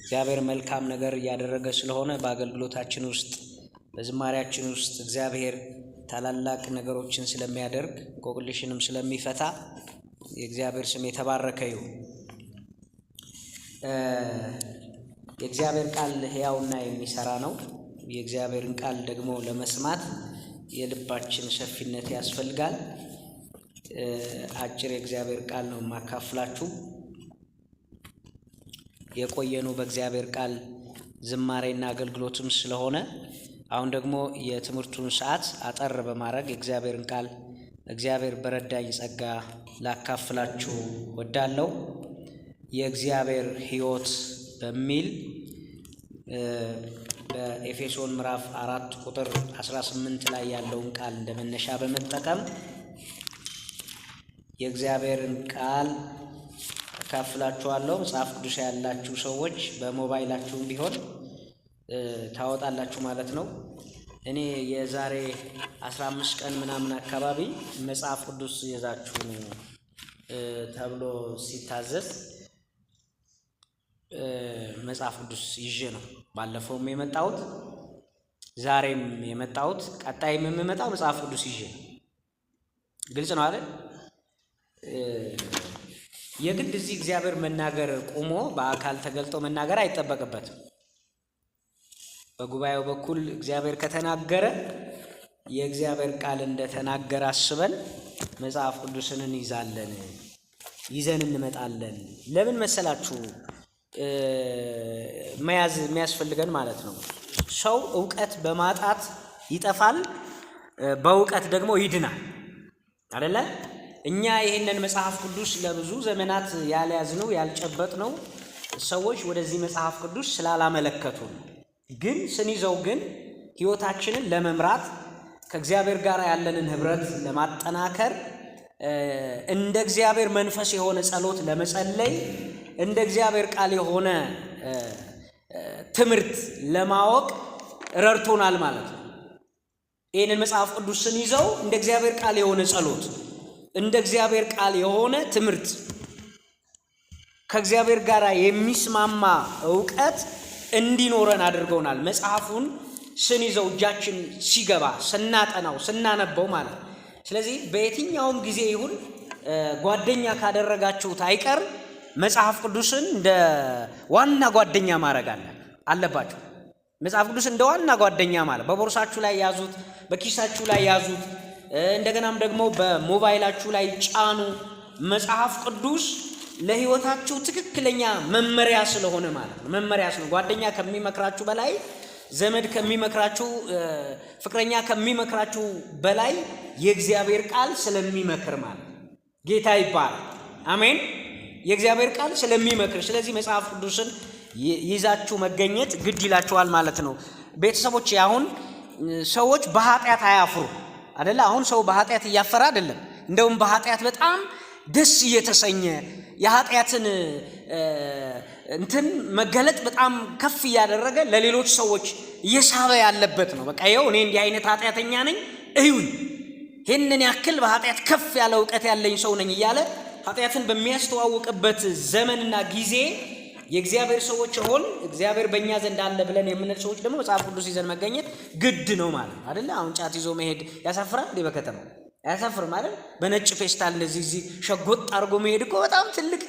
እግዚአብሔር መልካም ነገር ያደረገ ስለሆነ በአገልግሎታችን ውስጥ በዝማሬያችን ውስጥ እግዚአብሔር ታላላቅ ነገሮችን ስለሚያደርግ እንቆቅልሽንም ስለሚፈታ የእግዚአብሔር ስም የተባረከ ይሁን። የእግዚአብሔር ቃል ሕያውና የሚሰራ ነው። የእግዚአብሔርን ቃል ደግሞ ለመስማት የልባችን ሰፊነት ያስፈልጋል። አጭር የእግዚአብሔር ቃል ነው ማካፍላችሁ። የቆየኑ በእግዚአብሔር ቃል ዝማሬና አገልግሎትም ስለሆነ አሁን ደግሞ የትምህርቱን ሰዓት አጠር በማድረግ የእግዚአብሔርን ቃል እግዚአብሔር በረዳኝ ጸጋ ላካፍላችሁ ወዳለው የእግዚአብሔር ሕይወት በሚል በኤፌሶን ምዕራፍ 4 ቁጥር 18 ላይ ያለውን ቃል እንደመነሻ በመጠቀም የእግዚአብሔርን ቃል አካፍላችኋለሁ። መጽሐፍ ቅዱስ ያላችሁ ሰዎች በሞባይላችሁም ቢሆን ታወጣላችሁ ማለት ነው። እኔ የዛሬ 15 ቀን ምናምን አካባቢ መጽሐፍ ቅዱስ ይዛችሁ ተብሎ ሲታዘዝ መጽሐፍ ቅዱስ ይዤ ነው ባለፈውም የመጣሁት፣ ዛሬም የመጣሁት፣ ቀጣይም የምመጣው መጽሐፍ ቅዱስ ይዤ ነው። ግልጽ ነው አይደል? የግድ እዚህ እግዚአብሔር መናገር ቆሞ በአካል ተገልጦ መናገር አይጠበቅበትም። በጉባኤው በኩል እግዚአብሔር ከተናገረ የእግዚአብሔር ቃል እንደተናገረ አስበን መጽሐፍ ቅዱስን ይዘን እንመጣለን። ለምን መሰላችሁ መያዝ የሚያስፈልገን ማለት ነው። ሰው ዕውቀት በማጣት ይጠፋል፣ በዕውቀት ደግሞ ይድናል አይደለ? እኛ ይሄንን መጽሐፍ ቅዱስ ለብዙ ዘመናት ያልያዝነው ያልጨበጥነው ሰዎች ወደዚህ መጽሐፍ ቅዱስ ስላላመለከቱ ነው። ግን ስንይዘው ግን ሕይወታችንን ለመምራት ከእግዚአብሔር ጋር ያለንን ህብረት ለማጠናከር እንደ እግዚአብሔር መንፈስ የሆነ ጸሎት ለመጸለይ እንደ እግዚአብሔር ቃል የሆነ ትምህርት ለማወቅ ረድቶናል ማለት ነው። ይህንን መጽሐፍ ቅዱስ ስንይዘው እንደ እግዚአብሔር ቃል የሆነ ጸሎት፣ እንደ እግዚአብሔር ቃል የሆነ ትምህርት፣ ከእግዚአብሔር ጋር የሚስማማ ዕውቀት እንዲኖረን አድርገውናል። መጽሐፉን ስንይዘው እጃችን ሲገባ ስናጠናው ስናነበው ማለት ነው። ስለዚህ በየትኛውም ጊዜ ይሁን ጓደኛ ካደረጋችሁት አይቀር መጽሐፍ ቅዱስን እንደ ዋና ጓደኛ ማድረግ አለባችሁ። መጽሐፍ ቅዱስ እንደ ዋና ጓደኛ ማለት በቦርሳችሁ ላይ ያዙት፣ በኪሳችሁ ላይ ያዙት፣ እንደገናም ደግሞ በሞባይላችሁ ላይ ጫኑ። መጽሐፍ ቅዱስ ለሕይወታችሁ ትክክለኛ መመሪያ ስለሆነ ማለት ነው። መመሪያ ስለሆነ ጓደኛ ከሚመክራችሁ በላይ፣ ዘመድ ከሚመክራችሁ፣ ፍቅረኛ ከሚመክራችሁ በላይ የእግዚአብሔር ቃል ስለሚመክር ማለት ነው። ጌታ ይባላል። አሜን። የእግዚአብሔር ቃል ስለሚመክር፣ ስለዚህ መጽሐፍ ቅዱስን ይዛችሁ መገኘት ግድ ይላችኋል ማለት ነው። ቤተሰቦች አሁን ሰዎች በኃጢአት አያፍሩ አይደለ? አሁን ሰው በኃጢአት እያፈረ አይደለም። እንደውም በኃጢአት በጣም ደስ እየተሰኘ የኃጢአትን መገለጥ በጣም ከፍ እያደረገ ለሌሎች ሰዎች እየሳበ ያለበት ነው። በቃ ይኸው እኔ እንዲህ አይነት ኃጢአተኛ ነኝ እዩኝ፣ ይህንን ያክል በኃጢአት ከፍ ያለ እውቀት ያለኝ ሰው ነኝ እያለ ኃጢአትን በሚያስተዋውቅበት ዘመንና ጊዜ የእግዚአብሔር ሰዎች ሆን እግዚአብሔር በእኛ ዘንድ አለ ብለን የምንል ሰዎች ደግሞ መጽሐፍ ቅዱስ ይዘን መገኘት ግድ ነው ማለት ነው አይደለ? አሁን ጫት ይዞ መሄድ ያሳፍራል እንዴ? በከተማው አያሳፍርም አይደል? በነጭ ፌስታል እንደዚህ ሸጎጥ አድርጎ መሄድ እኮ በጣም ትልቅ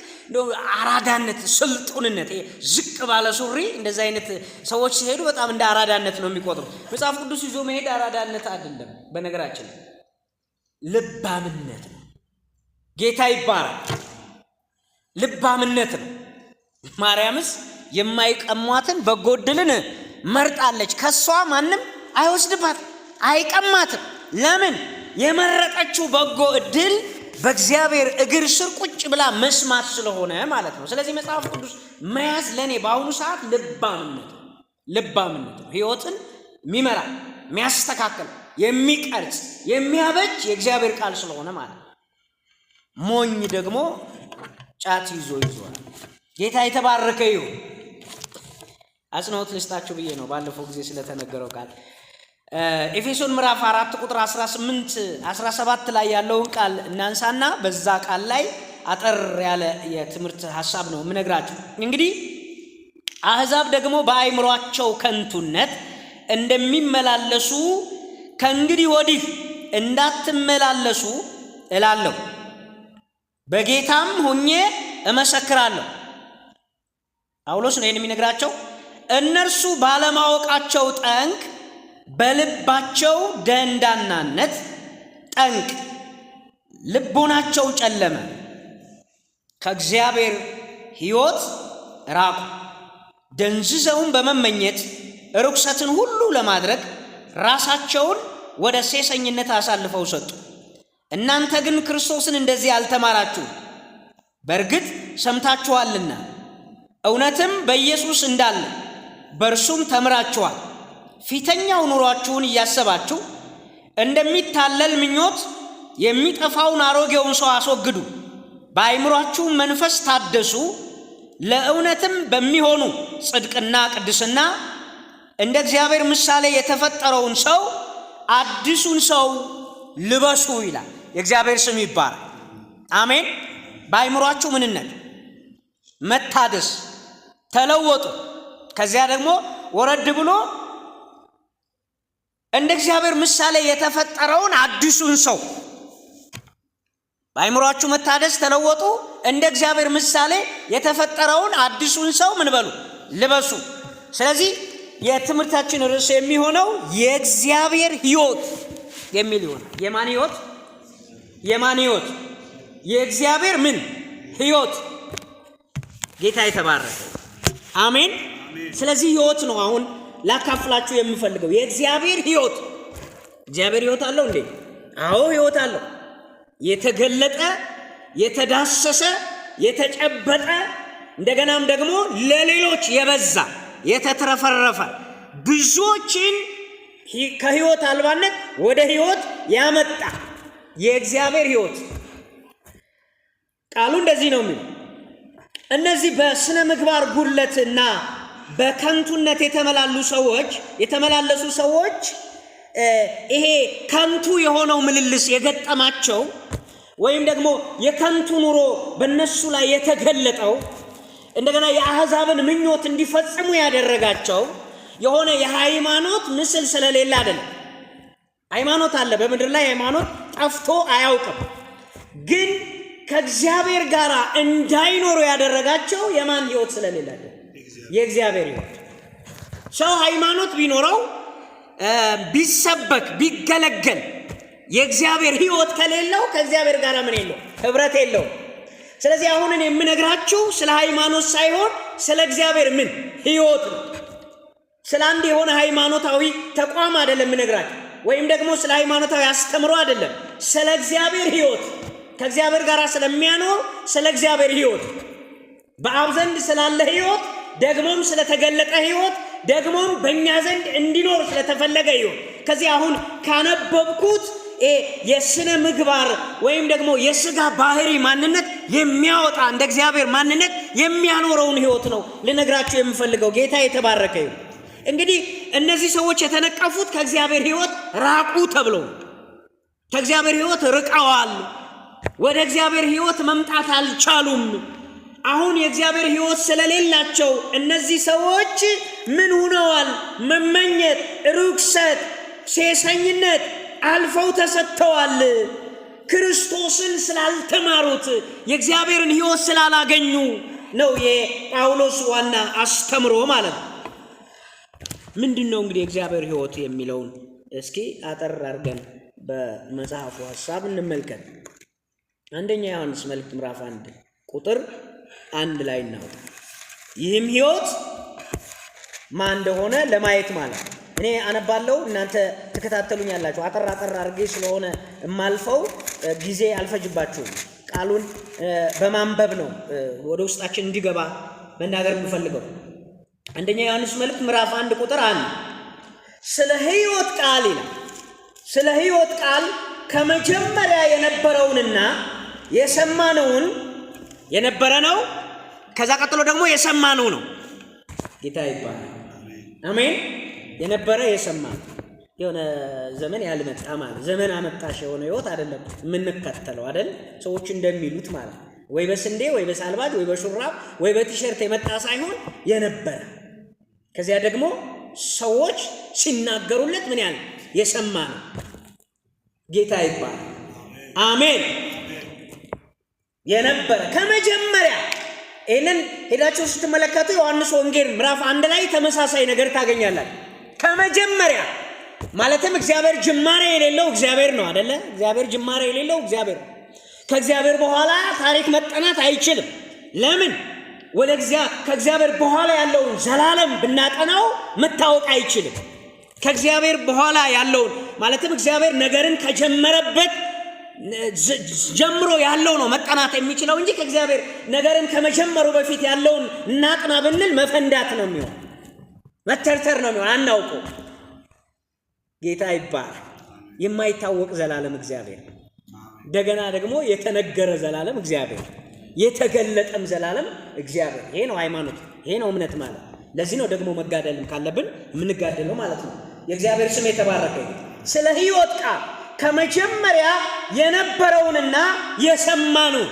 አራዳነት፣ ስልጡንነት፣ ዝቅ ባለ ሱሪ እንደዚህ አይነት ሰዎች ሲሄዱ በጣም እንደ አራዳነት ነው የሚቆጥሩት። መጽሐፍ ቅዱስ ይዞ መሄድ አራዳነት አይደለም። በነገራችን ልባምነት ነው። ጌታ ይባላል። ልባምነት ነው። ማርያምስ የማይቀሟትን በጎ ዕድልን መርጣለች፣ ከሷ ማንም አይወስድባት አይቀማትም። ለምን? የመረጠችው በጎ ዕድል በእግዚአብሔር እግር ስር ቁጭ ብላ መስማት ስለሆነ ማለት ነው። ስለዚህ መጽሐፍ ቅዱስ መያዝ ለኔ በአሁኑ ሰዓት ልባምነት ነው። ሕይወትን የሚመራ የሚያስተካክል፣ የሚቀርጽ፣ የሚያበጅ የእግዚአብሔር ቃል ስለሆነ ማለት ነው። ሞኝ ደግሞ ጫት ይዟል። ጌታ የተባረከ ይሁን። አጽንኦት ልስጣችሁ ብዬ ነው ባለፈው ጊዜ ስለተነገረው ቃል። ኤፌሶን ምዕራፍ 4 ቁጥር 17 ላይ ያለውን ቃል እናንሳና በዛ ቃል ላይ አጠር ያለ የትምህርት ሐሳብ ነው የምነግራችሁ። እንግዲህ አሕዛብ ደግሞ በአእምሮአቸው ከንቱነት እንደሚመላለሱ ከእንግዲህ ወዲህ እንዳትመላለሱ እላለሁ፣ በጌታም ሆኜ እመሰክራለሁ። ጳውሎስ ነው ይህን የሚነግራቸው። እነርሱ ባለማወቃቸው ጠንቅ፣ በልባቸው ደንዳናነት ጠንቅ ልቦናቸው ጨለመ፣ ከእግዚአብሔር ሕይወት ራቁ። ደንዝዘውን በመመኘት ርኩሰትን ሁሉ ለማድረግ ራሳቸውን ወደ ሴሰኝነት አሳልፈው ሰጡ። እናንተ ግን ክርስቶስን እንደዚህ አልተማራችሁ፣ በእርግጥ ሰምታችኋልና እውነትም በኢየሱስ እንዳለ በእርሱም ተምራችኋል። ፊተኛው ኑሯችሁን እያሰባችሁ እንደሚታለል ምኞት የሚጠፋውን አሮጌውን ሰው አስወግዱ፣ በአእምሮአችሁ መንፈስ ታደሱ፣ ለእውነትም በሚሆኑ ጽድቅና ቅድስና እንደ እግዚአብሔር ምሳሌ የተፈጠረውን ሰው አዲሱን ሰው ልበሱ ይላል። የእግዚአብሔር ስም ይባረክ። አሜን። በአእምሮአችሁ ምንነት መታደስ ተለወጡ። ከዚያ ደግሞ ወረድ ብሎ እንደ እግዚአብሔር ምሳሌ የተፈጠረውን አዲሱን ሰው በአእምሮአችሁ መታደስ ተለወጡ፣ እንደ እግዚአብሔር ምሳሌ የተፈጠረውን አዲሱን ሰው ምን በሉ ልበሱ። ስለዚህ የትምህርታችን ርዕስ የሚሆነው የእግዚአብሔር ሕይወት የሚል ይሆናል። የማን ሕይወት? የማን ሕይወት? የእግዚአብሔር ምን ሕይወት? ጌታ የተባረከ አሜን። ስለዚህ ሕይወት ነው አሁን ላካፍላችሁ የምፈልገው። የእግዚአብሔር ሕይወት። እግዚአብሔር ሕይወት አለው እንዴ? አዎ ሕይወት አለው። የተገለጠ፣ የተዳሰሰ፣ የተጨበጠ እንደገናም ደግሞ ለሌሎች የበዛ የተትረፈረፈ ብዙዎችን ከሕይወት አልባነት ወደ ሕይወት ያመጣ የእግዚአብሔር ሕይወት። ቃሉ እንደዚህ ነው የሚለው፣ እነዚህ በስነ ምግባር ጉድለትና በከንቱነት የተመላለሱ ሰዎች ይሄ ከንቱ የሆነው ምልልስ የገጠማቸው ወይም ደግሞ የከንቱ ኑሮ በእነሱ ላይ የተገለጠው እንደገና የአሕዛብን ምኞት እንዲፈጽሙ ያደረጋቸው የሆነ የሃይማኖት ምስል ስለሌለ አይደለም። ሃይማኖት አለ በምድር ላይ፣ ሃይማኖት ጠፍቶ አያውቅም። ግን ከእግዚአብሔር ጋር እንዳይኖሩ ያደረጋቸው የማን ሕይወት ስለሌለ አይደለም? የእግዚአብሔር ሕይወት። ሰው ሃይማኖት ቢኖረው ቢሰበክ ቢገለገል የእግዚአብሔር ሕይወት ከሌለው ከእግዚአብሔር ጋር ምን የለው? ኅብረት የለው። ስለዚህ አሁን እኔ የምነግራችሁ ስለ ሃይማኖት ሳይሆን ስለ እግዚአብሔር ምን ሕይወት ነው። ስለ አንድ የሆነ ሃይማኖታዊ ተቋም አይደለም የምነግራችሁ፣ ወይም ደግሞ ስለ ሃይማኖታዊ አስተምሮ አይደለም። ስለ እግዚአብሔር ሕይወት፣ ከእግዚአብሔር ጋር ስለሚያኖር ስለ እግዚአብሔር ሕይወት፣ በአብ ዘንድ ስላለ ሕይወት፣ ደግሞም ስለተገለጠ ሕይወት፣ ደግሞም በእኛ ዘንድ እንዲኖር ስለተፈለገ ሕይወት። ከዚህ አሁን ካነበብኩት የስነ ምግባር ወይም ደግሞ የሥጋ ባህሪ ማንነት የሚያወጣ እንደ እግዚአብሔር ማንነት የሚያኖረውን ሕይወት ነው ልነግራችሁ የምፈልገው። ጌታ የተባረከ ይሁን። እንግዲህ እነዚህ ሰዎች የተነቀፉት ከእግዚአብሔር ሕይወት ራቁ ተብሎ ከእግዚአብሔር ሕይወት ርቀዋል። ወደ እግዚአብሔር ሕይወት መምጣት አልቻሉም። አሁን የእግዚአብሔር ሕይወት ስለሌላቸው እነዚህ ሰዎች ምን ሆነዋል? መመኘት፣ ርኩሰት፣ ሴሰኝነት አልፈው ተሰጥተዋል። ክርስቶስን ስላልተማሩት የእግዚአብሔርን ሕይወት ስላላገኙ ነው የጳውሎስ ዋና አስተምሮ ማለት ነው። ምንድን ነው እንግዲህ የእግዚአብሔር ሕይወት የሚለውን እስኪ አጠር አድርገን በመጽሐፉ ሐሳብ እንመልከት። አንደኛ ዮሐንስ መልእክት ምዕራፍ 1 ቁጥር 1 ላይ እናውጣ። ይህም ሕይወት ማን እንደሆነ ለማየት ማለት ነው። እኔ አነባለሁ፣ እናንተ ተከታተሉኛላችሁ። አጠር አድርጌ ስለሆነ የማልፈው ጊዜ አልፈጅባችሁም። ቃሉን በማንበብ ነው ወደ ውስጣችን እንዲገባ መናገር የምፈልገው። አንደኛ ዮሐንስ መልእክት ምዕራፍ 1 ቁጥር 1 ስለ ሕይወት ቃል ይላል። ስለ ሕይወት ቃል ከመጀመሪያ የነበረውንና የሰማነውን የነበረ ነው። ከዛ ቀጥሎ ደግሞ የሰማነው ነው። ጌታ ይባላል። አሜን። የነበረ የሰማ የሆነ ዘመን ያልመጣ ማለት ዘመን አመጣሽ የሆነ ሕይወት አይደለም የምንከተለው አይደል? ሰዎች እንደሚሉት ማለት ወይ በስንዴ ወይ በሳልባጅ ወይ በሹራብ ወይ በቲሸርት የመጣ ሳይሆን የነበረ ከዚያ ደግሞ ሰዎች ሲናገሩለት ምን ያህል የሰማ ነው። ጌታ ይባላል። አሜን። የነበረ ከመጀመሪያ ይሄንን ሄዳችሁ ስትመለከቱ ዮሐንስ ወንጌል ምዕራፍ 1 ላይ ተመሳሳይ ነገር ታገኛላችሁ። ከመጀመሪያ ማለትም እግዚአብሔር ጅማሬ የሌለው እግዚአብሔር ነው አይደለ? እግዚአብሔር ጅማሬ የሌለው እግዚአብሔር ነው። ከእግዚአብሔር በኋላ ታሪክ መጠናት አይችልም። ለምን? ከእግዚአብሔር በኋላ ያለውን ዘላለም ብናጠናው መታወቅ አይችልም። ከእግዚአብሔር በኋላ ያለውን ማለትም እግዚአብሔር ነገርን ከጀመረበት ጀምሮ ያለው ነው መጠናት የሚችለው እንጂ ከእግዚአብሔር ነገርን ከመጀመሩ በፊት ያለውን እናጥና ብንል መፈንዳት ነው የሚሆን፣ መተርተር ነው የሚሆን። አናውቀው። ጌታ ይባል። የማይታወቅ ዘላለም እግዚአብሔር፣ እንደገና ደግሞ የተነገረ ዘላለም እግዚአብሔር፣ የተገለጠም ዘላለም እግዚአብሔር። ይሄ ነው ሃይማኖት፣ ይሄ ነው እምነት ማለት። ለዚህ ነው ደግሞ መጋደልም ካለብን የምንጋደለው ማለት ነው። የእግዚአብሔር ስም የተባረከ ይሁን። ስለ ሕይወት ቃል ከመጀመሪያ የነበረውንና የሰማነው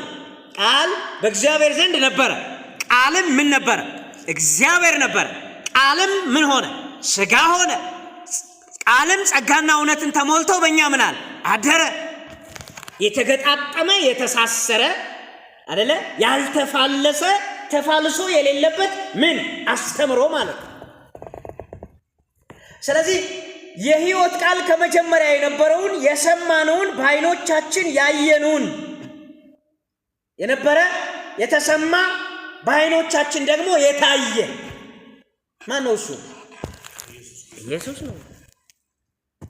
ቃል በእግዚአብሔር ዘንድ ነበረ። ቃልም ምን ነበረ? እግዚአብሔር ነበረ። ቃልም ምን ሆነ? ሥጋ ሆነ። ቃልም ጸጋና እውነትን ተሞልቶ በእኛ ምን አለ? አደረ። የተገጣጠመ የተሳሰረ አይደለ? ያልተፋለሰ ተፋልሶ የሌለበት ምን አስተምሮ ማለት ነው። ስለዚህ የሕይወት ቃል ከመጀመሪያ የነበረውን የሰማነውን በዓይኖቻችን ያየነውን የነበረ የተሰማ በዓይኖቻችን ደግሞ የታየ ማን ነው? እሱ ኢየሱስ ነው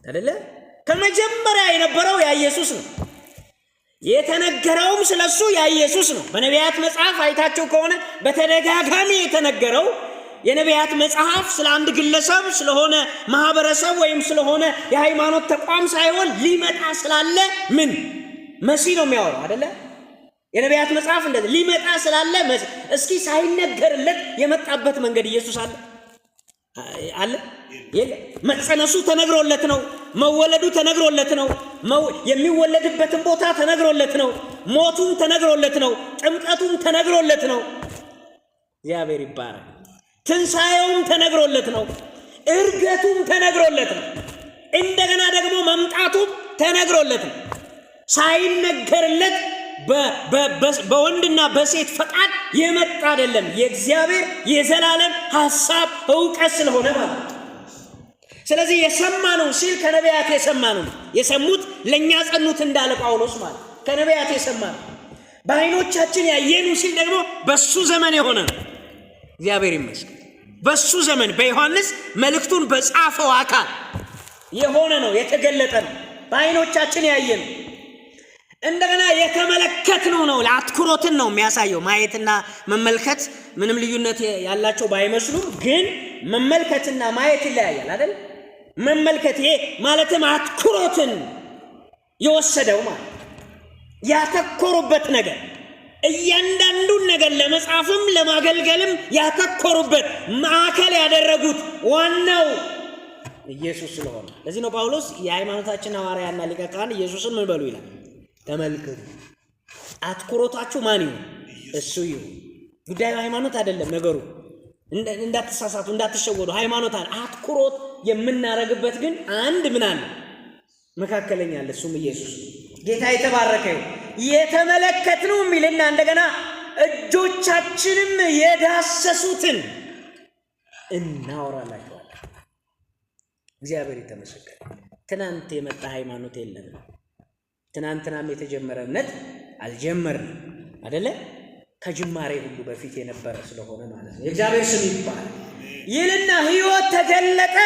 አይደለ? ከመጀመሪያ የነበረው ያ ኢየሱስ ነው። የተነገረውም ስለሱ ያ ኢየሱስ ነው። በነቢያት መጽሐፍ አይታቸው ከሆነ በተደጋጋሚ የተነገረው የነቢያት መጽሐፍ ስለ አንድ ግለሰብ ስለሆነ ማህበረሰብ ወይም ስለሆነ የሃይማኖት ተቋም ሳይሆን ሊመጣ ስላለ ምን መሲህ ነው የሚያወራው አይደለ? የነቢያት መጽሐፍ እንደዚህ ሊመጣ ስላለ መሲህ። እስኪ ሳይነገርለት የመጣበት መንገድ ኢየሱስ አለ አለ የለ? መጸነሱ ተነግሮለት ነው። መወለዱ ተነግሮለት ነው። የሚወለድበትን ቦታ ተነግሮለት ነው። ሞቱም ተነግሮለት ነው። ጥምቀቱም ተነግሮለት ነው። እግዚአብሔር ይባረክ። ትንሣኤውም ተነግሮለት ነው። እርገቱም ተነግሮለት ነው። እንደገና ደግሞ መምጣቱም ተነግሮለት ነው። ሳይነገርለት በወንድና በሴት ፈቃድ የመጣ አይደለም። የእግዚአብሔር የዘላለም ሐሳብ ዕውቀት ስለሆነ ማለት ነው። ስለዚህ የሰማነው ሲል ከነቢያት የሰማነው የሰሙት ለእኛ ጸኑት እንዳለ ጳውሎስ ማለት ከነቢያት የሰማነው በዓይኖቻችን ያየኑ ሲል ደግሞ በሱ ዘመን የሆነ ነው። እግዚአብሔር ይመስገን። በሱ ዘመን በዮሐንስ መልእክቱን በጻፈው አካል የሆነ ነው፣ የተገለጠ ነው። በዓይኖቻችን ያየነው እንደገና የተመለከትነው ነው። ለአትኩሮትን ነው የሚያሳየው። ማየትና መመልከት ምንም ልዩነት ያላቸው ባይመስሉም ግን መመልከትና ማየት ይለያያል አይደል? መመልከት ይሄ ማለትም አትኩሮትን የወሰደው ማለት ያተኮሩበት ነገር እያንዳንዱን ነገር ለመጻፍም ለማገልገልም ያተኮሩበት ማዕከል ያደረጉት ዋናው ኢየሱስ ስለሆነ ለዚህ ነው ጳውሎስ የሃይማኖታችን ሐዋርያና ሊቀ ካህን ኢየሱስን ምን በሉ ይላል? ተመልከቱ። አትኩሮታችሁ ማን ይሁን? እሱ ይሁን። ጉዳዩ ሃይማኖት አይደለም ነገሩ። እንዳትሳሳቱ፣ እንዳትሸወዱ። ሃይማኖት አለ። አትኩሮት የምናረግበት ግን አንድ ምን አለ? መካከለኛ አለ። እሱም ኢየሱስ። ጌታ የተባረከ ይሁን። የተመለከትነው የሚልና እንደገና እጆቻችንም የዳሰሱትን እናወራላችኋለን። እግዚአብሔር የተመሰገነ። ትናንት የመጣ ሃይማኖት የለንም። ትናንትናም የተጀመረ እምነት አልጀመርንም አይደለ? ከጅማሬ ሁሉ በፊት የነበረ ስለሆነ ማለት ነው። የእግዚአብሔር ስም ይባላል። ይልና ሕይወት ተገለጠ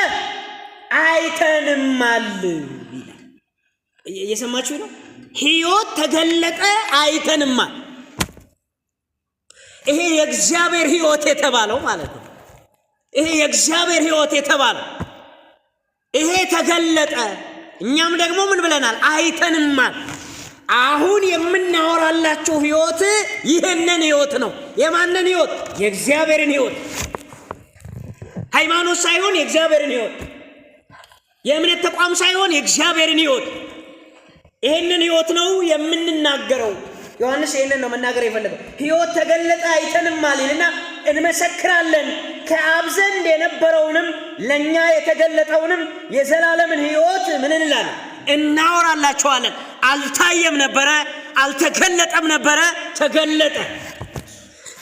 አይተንማል ይላል። እየሰማችሁ ነው? ሕይወት ተገለጠ አይተንማል። ይሄ የእግዚአብሔር ሕይወት የተባለው ማለት ነው። ይሄ የእግዚአብሔር ሕይወት የተባለው ይሄ ተገለጠ። እኛም ደግሞ ምን ብለናል? አይተንማል። አሁን የምናወራላችሁ ሕይወት ይህንን ሕይወት ነው። የማንን ሕይወት? የእግዚአብሔርን ሕይወት። ሃይማኖት ሳይሆን የእግዚአብሔርን ሕይወት፣ የእምነት ተቋም ሳይሆን የእግዚአብሔርን ሕይወት። ይህንን ሕይወት ነው የምንናገረው። ዮሐንስ ይሄንን ነው መናገር የፈለገው። ሕይወት ተገለጠ አይተንማል ይልና እንመሰክራለን ከአብ ዘንድ የነበረውንም ለኛ የተገለጠውንም የዘላለምን ሕይወት ምን እንላለን? እናወራላችኋለን። አልታየም ነበረ፣ አልተገለጠም ነበረ፣ ተገለጠ።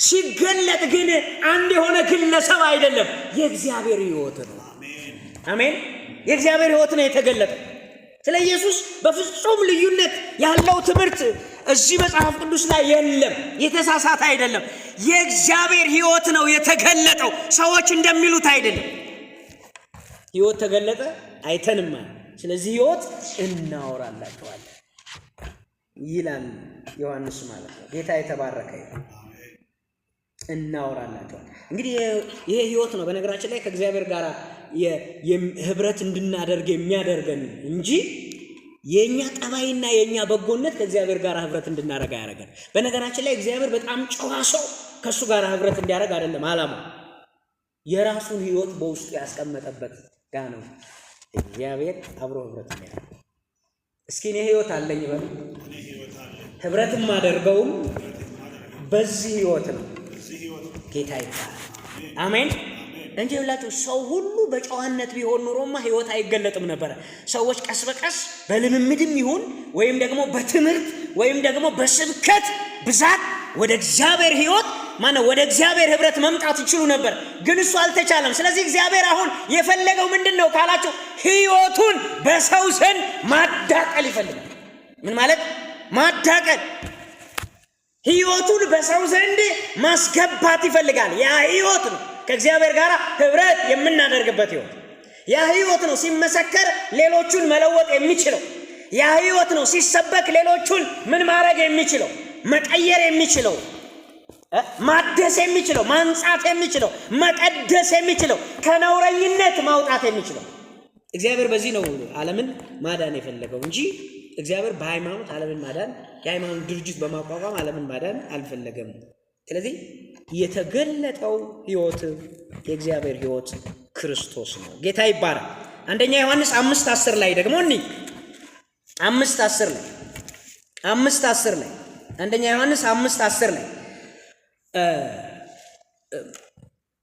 ሲገለጥ ግን አንድ የሆነ ግለሰብ አይደለም፣ የእግዚአብሔር ሕይወት ነው። አሜን። የእግዚአብሔር ሕይወት ነው የተገለጠ። ስለ ኢየሱስ በፍጹም ልዩነት ያለው ትምህርት እዚህ መጽሐፍ ቅዱስ ላይ የለም። የተሳሳተ አይደለም። የእግዚአብሔር ሕይወት ነው የተገለጠው፣ ሰዎች እንደሚሉት አይደለም። ሕይወት ተገለጠ አይተንማ፣ ስለዚህ ሕይወት እናወራላችኋለን ይላል ዮሐንስ ማለት ነው። ጌታ የተባረከ ይሁን። እናወራላችኋለን። እንግዲህ ይሄ ሕይወት ነው በነገራችን ላይ ከእግዚአብሔር ጋር ህብረት እንድናደርግ የሚያደርገን እንጂ የኛ ጠባይና የኛ በጎነት ከእግዚአብሔር ጋር ህብረት እንድናደርግ ያደርጋል። በነገራችን ላይ እግዚአብሔር በጣም ጨዋ ሰው ከሱ ጋር ህብረት እንዲያደርግ አይደለም ዓላማው። የራሱን ሕይወት በውስጡ ያስቀመጠበት ጋ ነው እግዚአብሔር አብሮ ህብረት የሚያደርግ። እስኪ እኔ ሕይወት አለኝ በሉ። ህብረትም አደርገውም በዚህ ሕይወት ነው። ጌታ ይባላል። አሜን። እንጂ ብላችሁ ሰው ሁሉ በጨዋነት ቢሆን ኖሮማ ሕይወት አይገለጥም ነበር። ሰዎች ቀስ በቀስ በልምምድም ይሁን ወይም ደግሞ በትምህርት ወይም ደግሞ በስብከት ብዛት ወደ እግዚአብሔር ሕይወት ወደ እግዚአብሔር ህብረት መምጣት ይችሉ ነበር፣ ግን እሱ አልተቻለም። ስለዚህ እግዚአብሔር አሁን የፈለገው ምንድነው ካላችሁ ሕይወቱን በሰው ዘንድ ማዳቀል ይፈልጋል። ምን ማለት ማዳቀል? ሕይወቱን በሰው ዘንድ ማስገባት ይፈልጋል። ያ ሕይወት ነው ከእግዚአብሔር ጋር ህብረት የምናደርግበት ሕይወት። ያ ሕይወት ነው ሲመሰከር ሌሎቹን መለወጥ የሚችለው። ያ ሕይወት ነው ሲሰበክ ሌሎቹን ምን ማድረግ የሚችለው? መቀየር የሚችለው፣ ማደስ የሚችለው፣ ማንጻት የሚችለው፣ መቀደስ የሚችለው፣ ከነውረኝነት ማውጣት የሚችለው። እግዚአብሔር በዚህ ነው ዓለምን ማዳን የፈለገው እንጂ እግዚአብሔር በሃይማኖት ዓለምን ማዳን የሃይማኖት ድርጅት በማቋቋም ዓለምን ማዳን አልፈለገም። ስለዚህ የተገለጠው ሕይወት የእግዚአብሔር ሕይወት ክርስቶስ ነው። ጌታ ይባረክ። አንደኛ ዮሐንስ 5:10 ላይ ደግሞ 5:10 ላይ አንደኛ ዮሐንስ 5:10 ላይ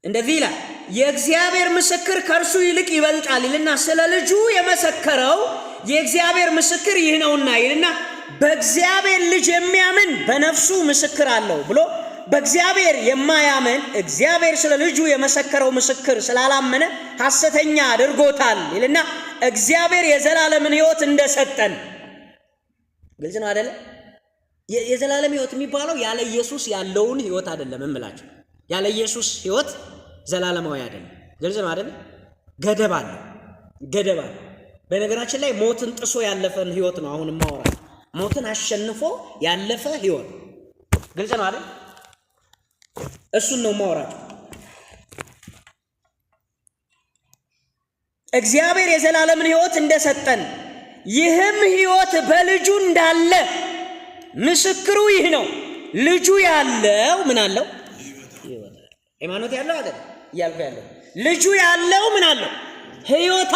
እንደዚህ ይላል፣ የእግዚአብሔር ምስክር ከእርሱ ይልቅ ይበልጣል ይልና ስለ ልጁ የመሰከረው የእግዚአብሔር ምስክር ይህ ነውና ይልና በእግዚአብሔር ልጅ የሚያምን በነፍሱ ምስክር አለው ብሎ በእግዚአብሔር የማያምን እግዚአብሔር ስለ ልጁ የመሰከረው ምስክር ስላላመነ ሐሰተኛ አድርጎታል ይልና እግዚአብሔር የዘላለምን ሕይወት እንደሰጠን። ግልጽ ነው አይደለ? የዘላለም ሕይወት የሚባለው ያለ ኢየሱስ ያለውን ሕይወት አይደለም እምላችሁ። ያለ ኢየሱስ ሕይወት ዘላለማዊ አይደለም። ግልጽ ነው አይደለ? ገደብ አለው። በነገራችን ላይ ሞትን ጥሶ ያለፈን ሕይወት ነው አሁን ማወራ። ሞትን አሸንፎ ያለፈ ሕይወት። ግልጽ ነው አይደል? እሱን ነው ማወራቸው። እግዚአብሔር የዘላለምን ሕይወት እንደሰጠን ይህም ሕይወት በልጁ እንዳለ ምስክሩ ይህ ነው። ልጁ ያለው ምን አለው? ሃይማኖት ያለው አይደል እያልኩ ያለው። ልጁ ያለው ምን አለው? ሕይወት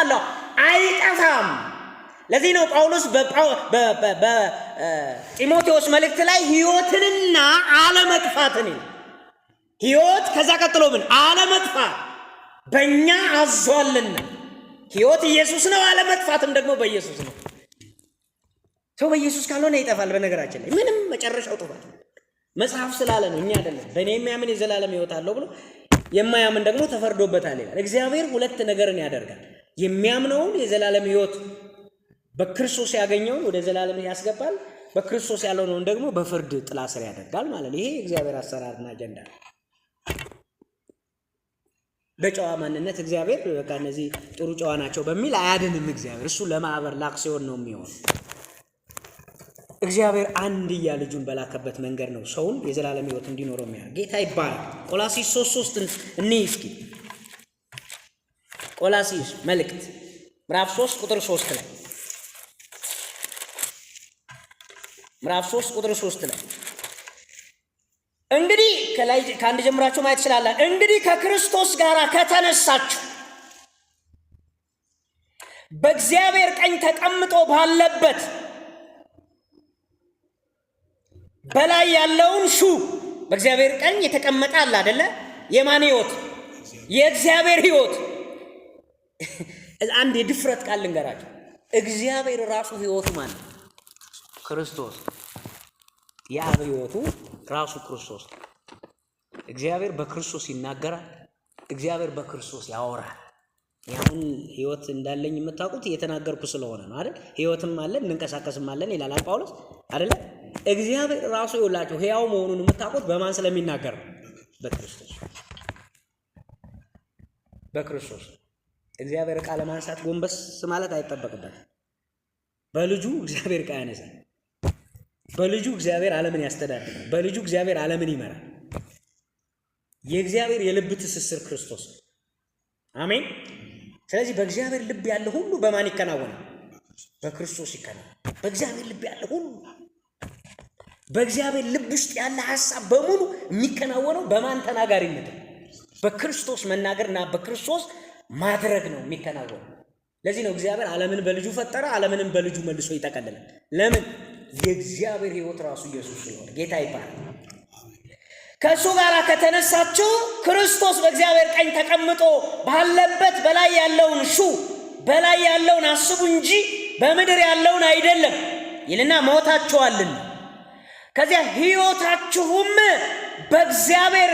አለው። አይጠፋም። ለዚህ ነው ጳውሎስ በጢሞቴዎስ መልእክት ላይ ሕይወትንና አለመጥፋትን ሕይወት ከዛ ቀጥሎ ምን አለመጥፋት በእኛ አዟልና። ሕይወት ኢየሱስ ነው፣ አለመጥፋትም ደግሞ በኢየሱስ ነው። ሰው በኢየሱስ ካልሆነ ይጠፋል። በነገራችን ላይ ምንም መጨረሻው ጥፋት መጽሐፍ ስላለ ነው፣ እኛ አይደለም። በእኔ የሚያምን የዘላለም ሕይወት አለው ብሎ የማያምን ደግሞ ተፈርዶበታል ይላል። እግዚአብሔር ሁለት ነገርን ያደርጋል። የሚያምነውን የዘላለም ሕይወት በክርስቶስ ያገኘውን ወደ ዘላለም ያስገባል፣ በክርስቶስ ያልሆነውን ደግሞ በፍርድ ጥላ ስር ያደርጋል ማለት ነው። ይሄ እግዚአብሔር አሰራርና አጀንዳ ነው። በጨዋ ማንነት እግዚአብሔር በቃ እነዚህ ጥሩ ጨዋ ናቸው በሚል አያድንም። እግዚአብሔር እሱ ለማህበር ላክሲዮን ነው የሚሆን። እግዚአብሔር አንድያ ልጁን በላከበት መንገድ ነው ሰውን የዘላለም ሕይወት እንዲኖረው የሚያደርግ። ጌታ ይባረክ። ቆላስይስ 3:3 እንይ እስኪ። ቆላስይስ መልእክት ምዕራፍ 3 ቁጥር 3 ላይ ምዕራፍ 3 ቁጥር 3 ላይ እንግዲህ ከላይ ከአንድ ጀምራችሁ ማየት ይችላል። እንግዲህ ከክርስቶስ ጋር ከተነሳችሁ በእግዚአብሔር ቀኝ ተቀምጦ ባለበት በላይ ያለውን ሹ በእግዚአብሔር ቀኝ የተቀመጠ አለ አይደለ? የማን ሕይወት? የእግዚአብሔር ሕይወት። አንድ የድፍረት ቃል ልንገራችሁ። እግዚአብሔር ራሱ ሕይወቱ ማለት ክርስቶስ፣ የአብ ሕይወቱ ራሱ ክርስቶስ። እግዚአብሔር በክርስቶስ ይናገራል። እግዚአብሔር በክርስቶስ ያወራል። ያሁን ሕይወት እንዳለኝ የምታውቁት እየተናገርኩ ስለሆነ ነው አይደል? ሕይወትም አለን እንንቀሳቀስም አለን ይላል ጳውሎስ አይደለ? እግዚአብሔር ራሱ ይውላችሁ ሕያው መሆኑን የምታውቁት በማን ስለሚናገር ነው? በክርስቶስ። በክርስቶስ እግዚአብሔር ቃል ማንሳት ጎንበስ ማለት አይጠበቅበትም። በልጁ እግዚአብሔር ቃል ያነሳል። በልጁ እግዚአብሔር ዓለምን ያስተዳድራል። በልጁ እግዚአብሔር ዓለምን ይመራል። የእግዚአብሔር የልብ ትስስር ክርስቶስ ነው። አሜን። ስለዚህ በእግዚአብሔር ልብ ያለ ሁሉ በማን ይከናወናል? በክርስቶስ ይከናወናል። በእግዚአብሔር ልብ ያለ ሁሉ፣ በእግዚአብሔር ልብ ውስጥ ያለ ሐሳብ በሙሉ የሚከናወነው በማን ተናጋሪነት? በክርስቶስ መናገርና በክርስቶስ ማድረግ ነው የሚከናወነው። ለዚህ ነው እግዚአብሔር ዓለምን በልጁ ፈጠረ፣ ዓለምንም በልጁ መልሶ ይጠቀልላል። ለምን? የእግዚአብሔር ሕይወት ራሱ ኢየሱስ ስለሆነ ጌታ ይባላል። ከእሱ ጋር ከተነሳችሁ ክርስቶስ በእግዚአብሔር ቀኝ ተቀምጦ ባለበት በላይ ያለውን ሹ፣ በላይ ያለውን አስቡ እንጂ በምድር ያለውን አይደለም ይልና ሞታችኋልና ከዚያ ሕይወታችሁም በእግዚአብሔር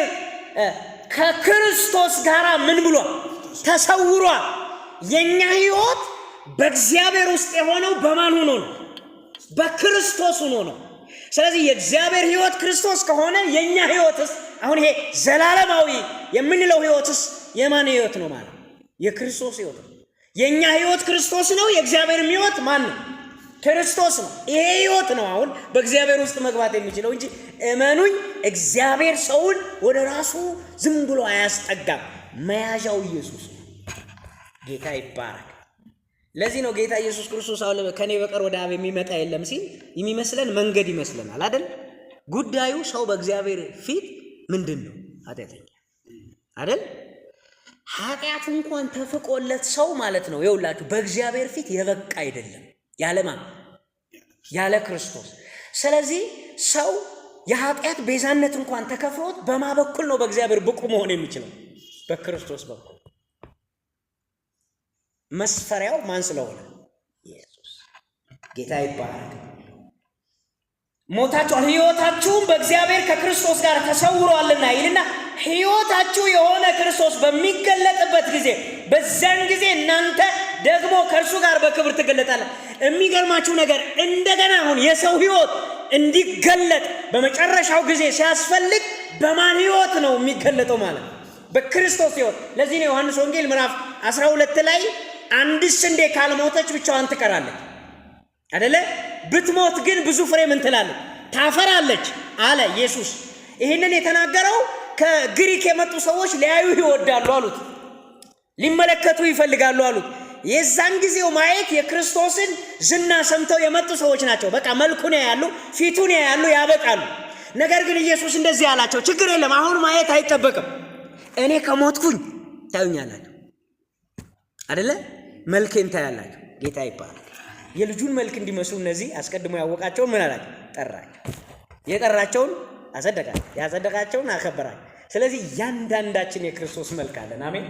ከክርስቶስ ጋር ምን ብሏል? ተሰውሯል። የኛ ሕይወት በእግዚአብሔር ውስጥ የሆነው በማን ሆኖ ነው? በክርስቶስ ሆኖ ነው። ስለዚህ የእግዚአብሔር ሕይወት ክርስቶስ ከሆነ የኛ ሕይወትስ አሁን ይሄ ዘላለማዊ የምንለው ሕይወትስ የማን ሕይወት ነው ማለት? የክርስቶስ ሕይወት ነው። የኛ ሕይወት ክርስቶስ ነው። የእግዚአብሔርም ሕይወት ማን ነው? ክርስቶስ ነው። ይሄ ሕይወት ነው አሁን በእግዚአብሔር ውስጥ መግባት የሚችለው እንጂ እመኑኝ እግዚአብሔር ሰውን ወደ ራሱ ዝም ብሎ አያስጠጋም። መያዣው ኢየሱስ ነው። ጌታ ይባረክ። ለዚህ ነው ጌታ ኢየሱስ ክርስቶስ አሁን ከኔ በቀር ወደ አብ የሚመጣ የለም ሲል የሚመስለን መንገድ ይመስለናል አይደል? ጉዳዩ ሰው በእግዚአብሔር ፊት ምንድን ነው? ኃጢአተኛ አይደል? ኃጢአቱ እንኳን ተፍቆለት ሰው ማለት ነው ይኸውላችሁ በእግዚአብሔር ፊት የበቃ አይደለም ያለማን? ያለ ክርስቶስ። ስለዚህ ሰው የኃጢአት ቤዛነት እንኳን ተከፍሎት በማ በኩል ነው በእግዚአብሔር ብቁ መሆን የሚችለው? በክርስቶስ በኩል። መስፈሪያው ማን ስለሆነ? ኢየሱስ። ጌታ ይባረክ። ሞታችኋል፣ ሕይወታችሁም በእግዚአብሔር ከክርስቶስ ጋር ተሰውሯልና ይልና ሕይወታችሁ የሆነ ክርስቶስ በሚገለጥበት ጊዜ በዚያን ጊዜ እናንተ ደግሞ ከእርሱ ጋር በክብር ትገለጣለ። የሚገርማችሁ ነገር እንደገና አሁን የሰው ሕይወት እንዲገለጥ በመጨረሻው ጊዜ ሲያስፈልግ በማን ሕይወት ነው የሚገለጠው ማለት ነው? በክርስቶስ ሕይወት። ለዚህ ነው ዮሐንስ ወንጌል ምዕራፍ 12 ላይ አንድስ ስንዴ ካልሞተች ብቻዋን ትቀራለች አይደለ? ብትሞት ግን ብዙ ፍሬ ምን ትላለች? ታፈራለች አለ ኢየሱስ። ይህንን የተናገረው ከግሪክ የመጡ ሰዎች ሊያዩ ይወዳሉ አሉት፣ ሊመለከቱ ይፈልጋሉ አሉት። የዛን ጊዜው ማየት የክርስቶስን ዝና ሰምተው የመጡ ሰዎች ናቸው። በቃ መልኩን ያያሉ፣ ፊቱን ያያሉ፣ ያበቃሉ። ነገር ግን ኢየሱስ እንደዚህ አላቸው፣ ችግር የለም አሁን ማየት አይጠበቅም። እኔ ከሞትኩኝ ታዩኛላችሁ አይደለ? መልኬን ታያላችሁ። ጌታ ይባላል። የልጁን መልክ እንዲመስሉ እነዚህ አስቀድሞ ያወቃቸውን ምን አላቸው? ጠራቸው። የጠራቸውን አጸደቃቸው፣ ያጸደቃቸውን አከበራቸው። ስለዚህ እያንዳንዳችን የክርስቶስ መልክ አለን። አሜን።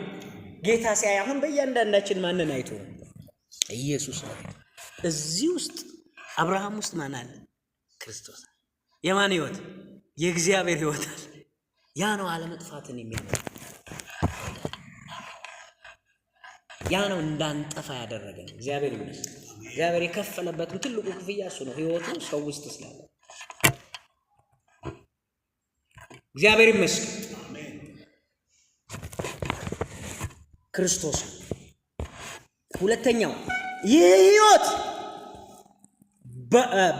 ጌታ ሲያይ አሁን በእያንዳንዳችን ማንን አይቶ? ኢየሱስ ነው። እዚህ ውስጥ አብርሃም ውስጥ ማን አለ? ክርስቶስ። የማን ሕይወት? የእግዚአብሔር ሕይወት አለ። ያ ነው አለመጥፋትን የሚያመጣ። ያ ነው እንዳንጠፋ ያደረገን። እግዚአብሔር ይመስገን። እግዚአብሔር የከፈለበትን ትልቁ ክፍያ እሱ ነው፣ ሕይወቱ ሰው ውስጥ ስላለ። እግዚአብሔር ይመስገን። ክርስቶስ። ሁለተኛው ይህ ሕይወት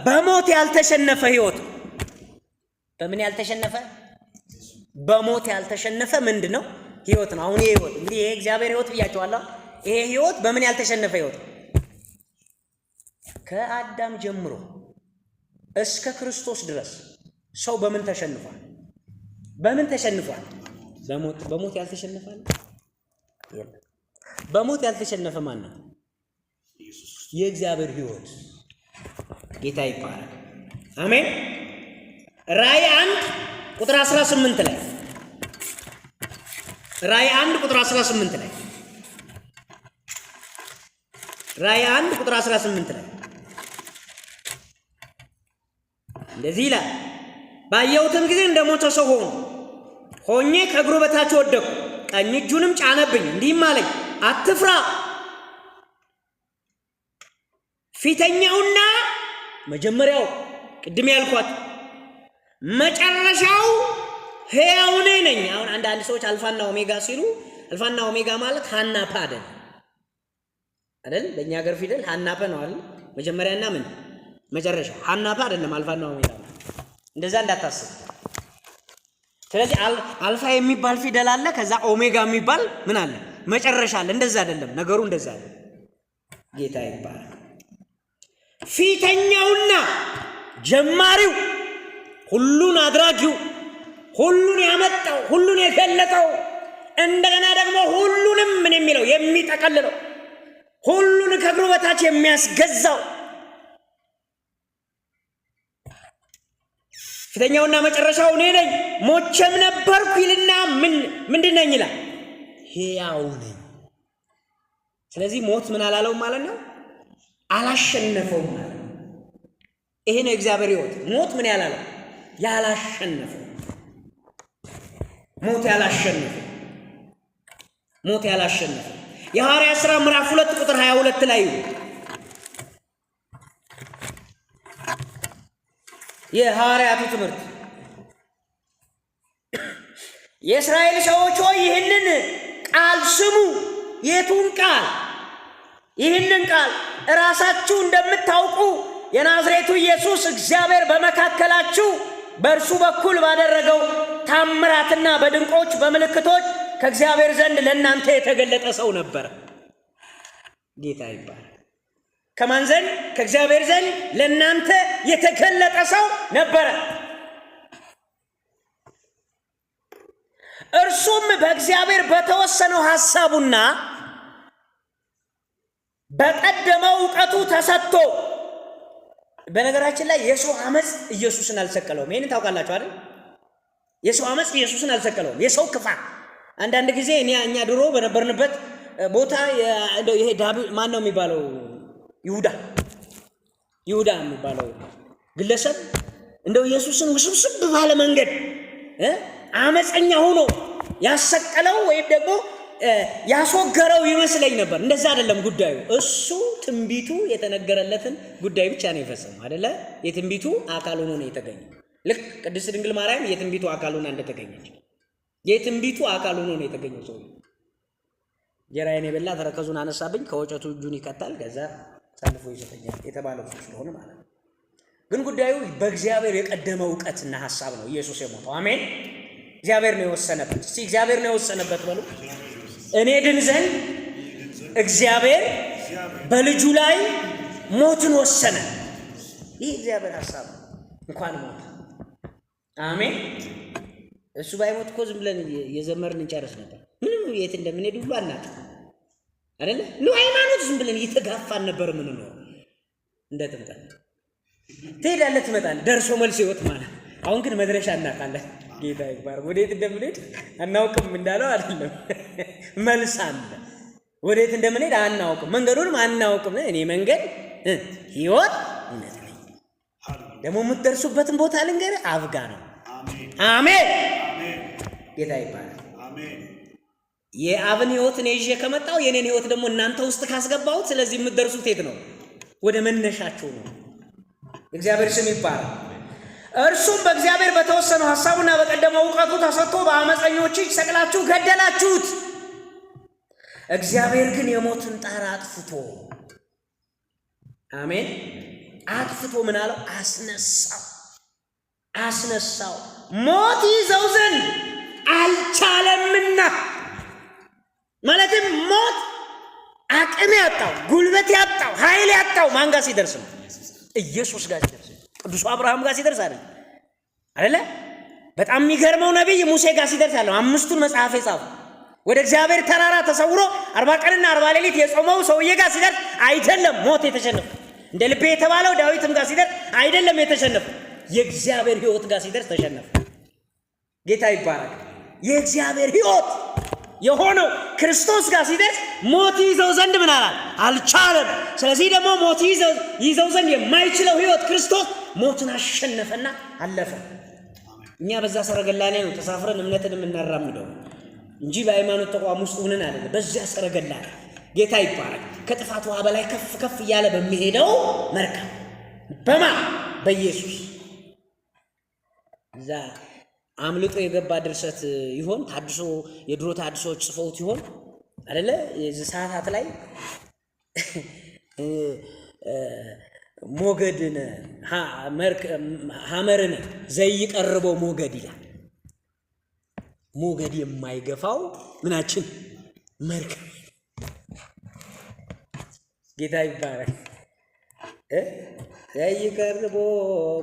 በሞት ያልተሸነፈ ሕይወት። በምን ያልተሸነፈ? በሞት ያልተሸነፈ ምንድን ነው? ሕይወት ነው። አሁን ይሄ ሕይወት እንግዲህ ይሄ እግዚአብሔር ሕይወት ብያቸዋለሁ። ይሄ ሕይወት በምን ያልተሸነፈ ሕይወት? ከአዳም ጀምሮ እስከ ክርስቶስ ድረስ ሰው በምን ተሸንፏል? በምን ተሸንፏል? በሞት። በሞት ያልተሸነፋል? በሞት ያልተሸነፈ ማን ነው? የእግዚአብሔር ሕይወት። ጌታ ይባላል። አሜን። ራእይ 1 ቁጥር 18 ላይ ራእይ 1 ቁጥር 18 ላይ ራእይ 1 ቁጥር 18 ላይ እንደዚህ ይላል፣ ባየሁትም ጊዜ እንደሞተ ሰው ሆኜ ከእግሩ በታች ወደቅሁ፣ ቀኝ እጁንም ጫነብኝ፣ እንዲህም አለኝ፣ አትፍራ፣ ፊተኛውና መጀመሪያው ቅድም ያልኳት መጨረሻው ሕያው ነኝ። አሁን አንዳንድ ሰዎች አልፋና ኦሜጋ ሲሉ አልፋና ኦሜጋ ማለት ሃናፓ አይደል? በእኛ ሀገር ፊደል ሃናፓ ነው አይደል? መጀመሪያና ምን መጨረሻ ሃናፓ አይደለም አልፋና ኦሜጋ እንደዛ እንዳታስብ። ስለዚህ አልፋ የሚባል ፊደል አለ፣ ከዛ ኦሜጋ የሚባል ምን አለ መጨረሻ አለ። እንደዛ አይደለም ነገሩ፣ እንደዛ አለ። ጌታ ይባላል። ፊተኛውና ጀማሪው፣ ሁሉን አድራጊው፣ ሁሉን ያመጣው፣ ሁሉን የገለጠው፣ እንደገና ደግሞ ሁሉንም ምን የሚለው የሚጠቀልለው፣ ሁሉን ከእግሩ በታች የሚያስገዛው ፊተኛውና መጨረሻው እኔ ነኝ፣ ሞቼም ነበርኩ ይልና ምንድን ነኝ ይላል? ሕያው ነኝ። ስለዚህ ሞት ምን አላለውም ማለት ነው፣ አላሸነፈውም ማለት ነው። ይሄ ነው እግዚአብሔር ሕይወት። ሞት ምን ያላለው? ያላሸነፈው። ሞት ያላሸነፈው። ሞት ያላሸነፈው። የሐዋርያት ሥራ ምዕራፍ 2 ቁጥር 22 ላይ የሐዋርያቱ ትምህርት የእስራኤል ሰዎች ሆይ ይህንን ቃል ስሙ። የቱን ቃል? ይህንን ቃል ራሳችሁ እንደምታውቁ የናዝሬቱ ኢየሱስ እግዚአብሔር በመካከላችሁ በእርሱ በኩል ባደረገው ታምራትና በድንቆች በምልክቶች ከእግዚአብሔር ዘንድ ለእናንተ የተገለጠ ሰው ነበር። ጌታ ይባላል። ከማን ዘንድ? ከእግዚአብሔር ዘንድ ለእናንተ የተገለጠ ሰው ነበረ። እርሱም በእግዚአብሔር በተወሰነው ሐሳቡና በቀደመው ዕውቀቱ ተሰጥቶ። በነገራችን ላይ የሰው አመፅ ኢየሱስን አልሰቀለውም። ይሄን ታውቃላችሁ አይደል? የሰው አመፅ ኢየሱስን አልሰቀለውም። የሰው ክፋት አንዳንድ ጊዜ እኛ ድሮ በነበርንበት ቦታ ይሄ ማን ነው የሚባለው? ይሁዳ የሚባለው ግለሰብ እንደው ኢየሱስን ውስብስብ ባለ መንገድ አመፀኛ ሆኖ ያሰቀለው ወይም ደግሞ ያስወገረው ይመስለኝ ነበር። እንደዛ አይደለም ጉዳዩ። እሱ ትንቢቱ የተነገረለትን ጉዳይ ብቻ ነው የፈጸመው አይደለ? የትንቢቱ አካል ሆኖ ነው የተገኘው። ልክ ቅድስት ድንግል ማርያም የትንቢቱ አካል ሆና እንደተገኘች የትንቢቱ አካል ሆኖ ነው የተገኘው። ሰው ጀራዬን የበላ ተረከዙን አነሳብኝ፣ ከወጨቱ እጁን ይቀጣል፣ ከዛ ሳልፎ ይሰጠኛል የተባለው ስለሆነ ማለት ነው። ግን ጉዳዩ በእግዚአብሔር የቀደመ ዕውቀትና ሐሳብ ነው ኢየሱስ የሞተው። አሜን። እግዚአብሔር ነው የወሰነበት። እስቲ እግዚአብሔር ነው የወሰነበት በሉ። እኔ ድን ዘንድ እግዚአብሔር በልጁ ላይ ሞትን ወሰነ። ይህ እግዚአብሔር ሐሳብ ነው። እንኳን ሞት። አሜን። እሱ ባይሞት እኮ ዝም ብለን የዘመርን እንጨርስ ነበር። ምንም የት እንደምንሄድ ሁሉ አናውቅም አይደለ? ነው ሃይማኖት ዝም ብለን እየተጋፋን ነበር። ምን ነው እንደ ጥምቀት ትሄዳለህ ትመጣለህ፣ ደርሶ መልስ ህይወት ማለት። አሁን ግን መድረሻ እናውቃለን። ጌታ ይባር። ወዴት እንደምንሄድ አናውቅም እንዳለው አይደለም፣ መልስ አለ። ወዴት እንደምንሄድ አናውቅም፣ መንገዱንም አናውቅም። እኔ መንገድ ህይወት እውነት ነኝ። ደግሞ የምትደርሱበትን ቦታ ልንገርህ፣ አብጋ ነው። አሜን። ጌታ ይባላል። የአብን ህይወት እኔ ይዤ ከመጣሁ የኔን ህይወት ደግሞ እናንተ ውስጥ ካስገባሁት፣ ስለዚህ የምትደርሱት የት ነው? ወደ መነሻችሁ ነው። እግዚአብሔር ስም ይባላል። እርሱም በእግዚአብሔር በተወሰነው ሐሳቡና በቀደመው ዕውቀቱ ተሰጥቶ በአመፀኞች እጅ ሰቅላችሁ ገደላችሁት። እግዚአብሔር ግን የሞትን ጣር አጥፍቶ፣ አሜን፣ አጥፍቶ ምን አለው? አስነሳው። ሞት ይዘው ዘንድ አልቻለምና። ማለትም ሞት አቅም ያጣው፣ ጉልበት ያጣው፣ ኃይል ያጣው ማን ጋር ሲደርስ ነው? ኢየሱስ ጋር ሲደርስ፣ ቅዱሱ አብርሃም ጋር ሲደርስ አይደለ? በጣም የሚገርመው ነቢይ ሙሴ ጋር ሲደርስ ያለው 5ቱን መጽሐፍ የጻፈው ወደ እግዚአብሔር ተራራ ተሰውሮ 40 ቀንና 40 ሌሊት የጾመው ሰውዬ ጋር ሲደርስ አይደለም ሞት የተሸነፈው። እንደ ልቤ የተባለው ዳዊትም ጋር ሲደርስ አይደለም የተሸነፈው። የእግዚአብሔር ሕይወት ጋር ሲደርስ ተሸነፈ። ጌታ ይባረክ። የእግዚአብሔር ሕይወት የሆነው ክርስቶስ ጋር ሲደርስ ሞት ይዘው ዘንድ ምን አላል? አልቻለም። ስለዚህ ደግሞ ሞት ይዘው ዘንድ የማይችለው ሕይወት ክርስቶስ ሞትን አሸነፈና አለፈ። እኛ በዛ ሰረገላ ላይ ነው ተሳፍረን እምነትን የምናራምደው እንጂ በሃይማኖት ተቋም ውስጥ ሆነን አይደለም። በዚያ ሰረገላ ላይ ጌታ ይባረክ ከጥፋት ውሃ በላይ ከፍ ከፍ እያለ በሚሄደው መርከብ በማን በኢየሱስ እዛ አምልጦ የገባ ድርሰት ይሆን ታድሶ የድሮ ታድሶች ጽፈውት ይሆን አይደለ? የዚህ ሰዓታት ላይ ሞገድን ሐመርን ዘይቀርበው ሞገድ ይላል። ሞገድ የማይገፋው ምናችን መርከብ ጌታ ይባረክ። ዘይቀርበው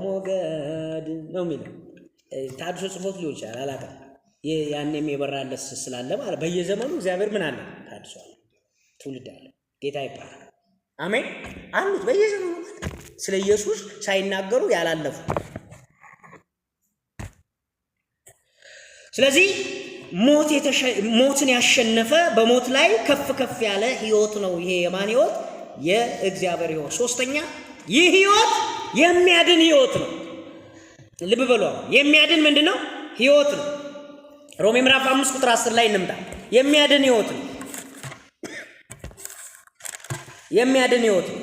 ሞገድ ነው የሚለው ታድሶ ጽፎት ሊሆን ይችላል አላውቅም። ያኔም የበራለስ ስላለ ማለት በየዘመኑ እግዚአብሔር ምን አለ ታድሶ አለ፣ ትውልድ አለ። ጌታ ይባረክ። አሜን አሉት በየዘመኑ ስለ ኢየሱስ ሳይናገሩ ያላለፉ። ስለዚህ ሞትን ያሸነፈ በሞት ላይ ከፍ ከፍ ያለ ሕይወት ነው። ይሄ የማን ሕይወት? የእግዚአብሔር ሕይወት። ሶስተኛ ይህ ሕይወት የሚያድን ሕይወት ነው። ልብ በሉ። የሚያድን ምንድነው? ሕይወት ነው። ሮሜ ምዕራፍ 5 ቁጥር 10 ላይ እንምጣ። የሚያድን ሕይወት ነው። የሚያድን ሕይወት ነው።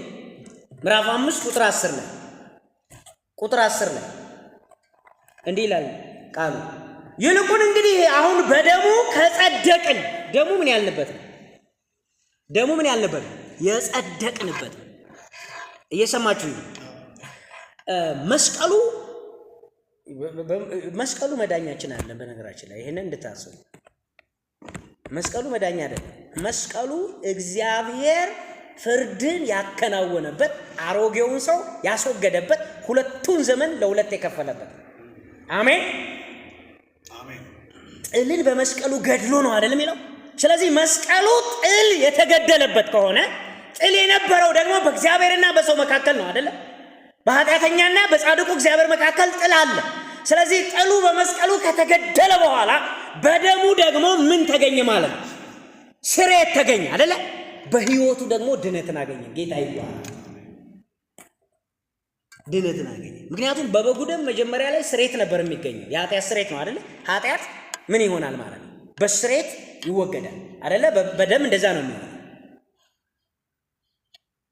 ምዕራፍ 5 ቁጥር 10 ላይ እንዲህ ይላል ቃሉ፣ ይልቁን እንግዲህ አሁን በደሙ ከጸደቅን። ደሙ ምን ያልንበት ነው? ደሙ ምን ያልንበት ነው? የጸደቅንበት። እየሰማችሁ ነው? መስቀሉ መዳኛችን አይደለም። በነገራችን ላይ ይሄንን እንድታስቡ፣ መስቀሉ መዳኛ አይደለም። መስቀሉ እግዚአብሔር ፍርድን ያከናወነበት፣ አሮጌውን ሰው ያስወገደበት፣ ሁለቱን ዘመን ለሁለት የከፈለበት። አሜን አሜን። ጥልን በመስቀሉ ገድሎ ነው አይደለም የሚለው። ስለዚህ መስቀሉ ጥል የተገደለበት ከሆነ ጥል የነበረው ደግሞ በእግዚአብሔርና በሰው መካከል ነው አይደለም። በኃጢአተኛና በጻድቁ እግዚአብሔር መካከል ጥል አለ። ስለዚህ ጥሉ በመስቀሉ ከተገደለ በኋላ በደሙ ደግሞ ምን ተገኘ ማለት ነው? ስርየት ተገኘ አይደለ? በሕይወቱ ደግሞ ድነትን አገኘ። ጌታ ይባላል። ድነትን አገኘ። ምክንያቱም በበጉ ደም መጀመሪያ ላይ ስርየት ነበር የሚገኘው። የኃጢአት ስርየት ነው አይደለ? ኃጢአት ምን ይሆናል ማለት ነው? በስርየት ይወገዳል አይደለ? በደም እንደዛ ነው የሚሆነው።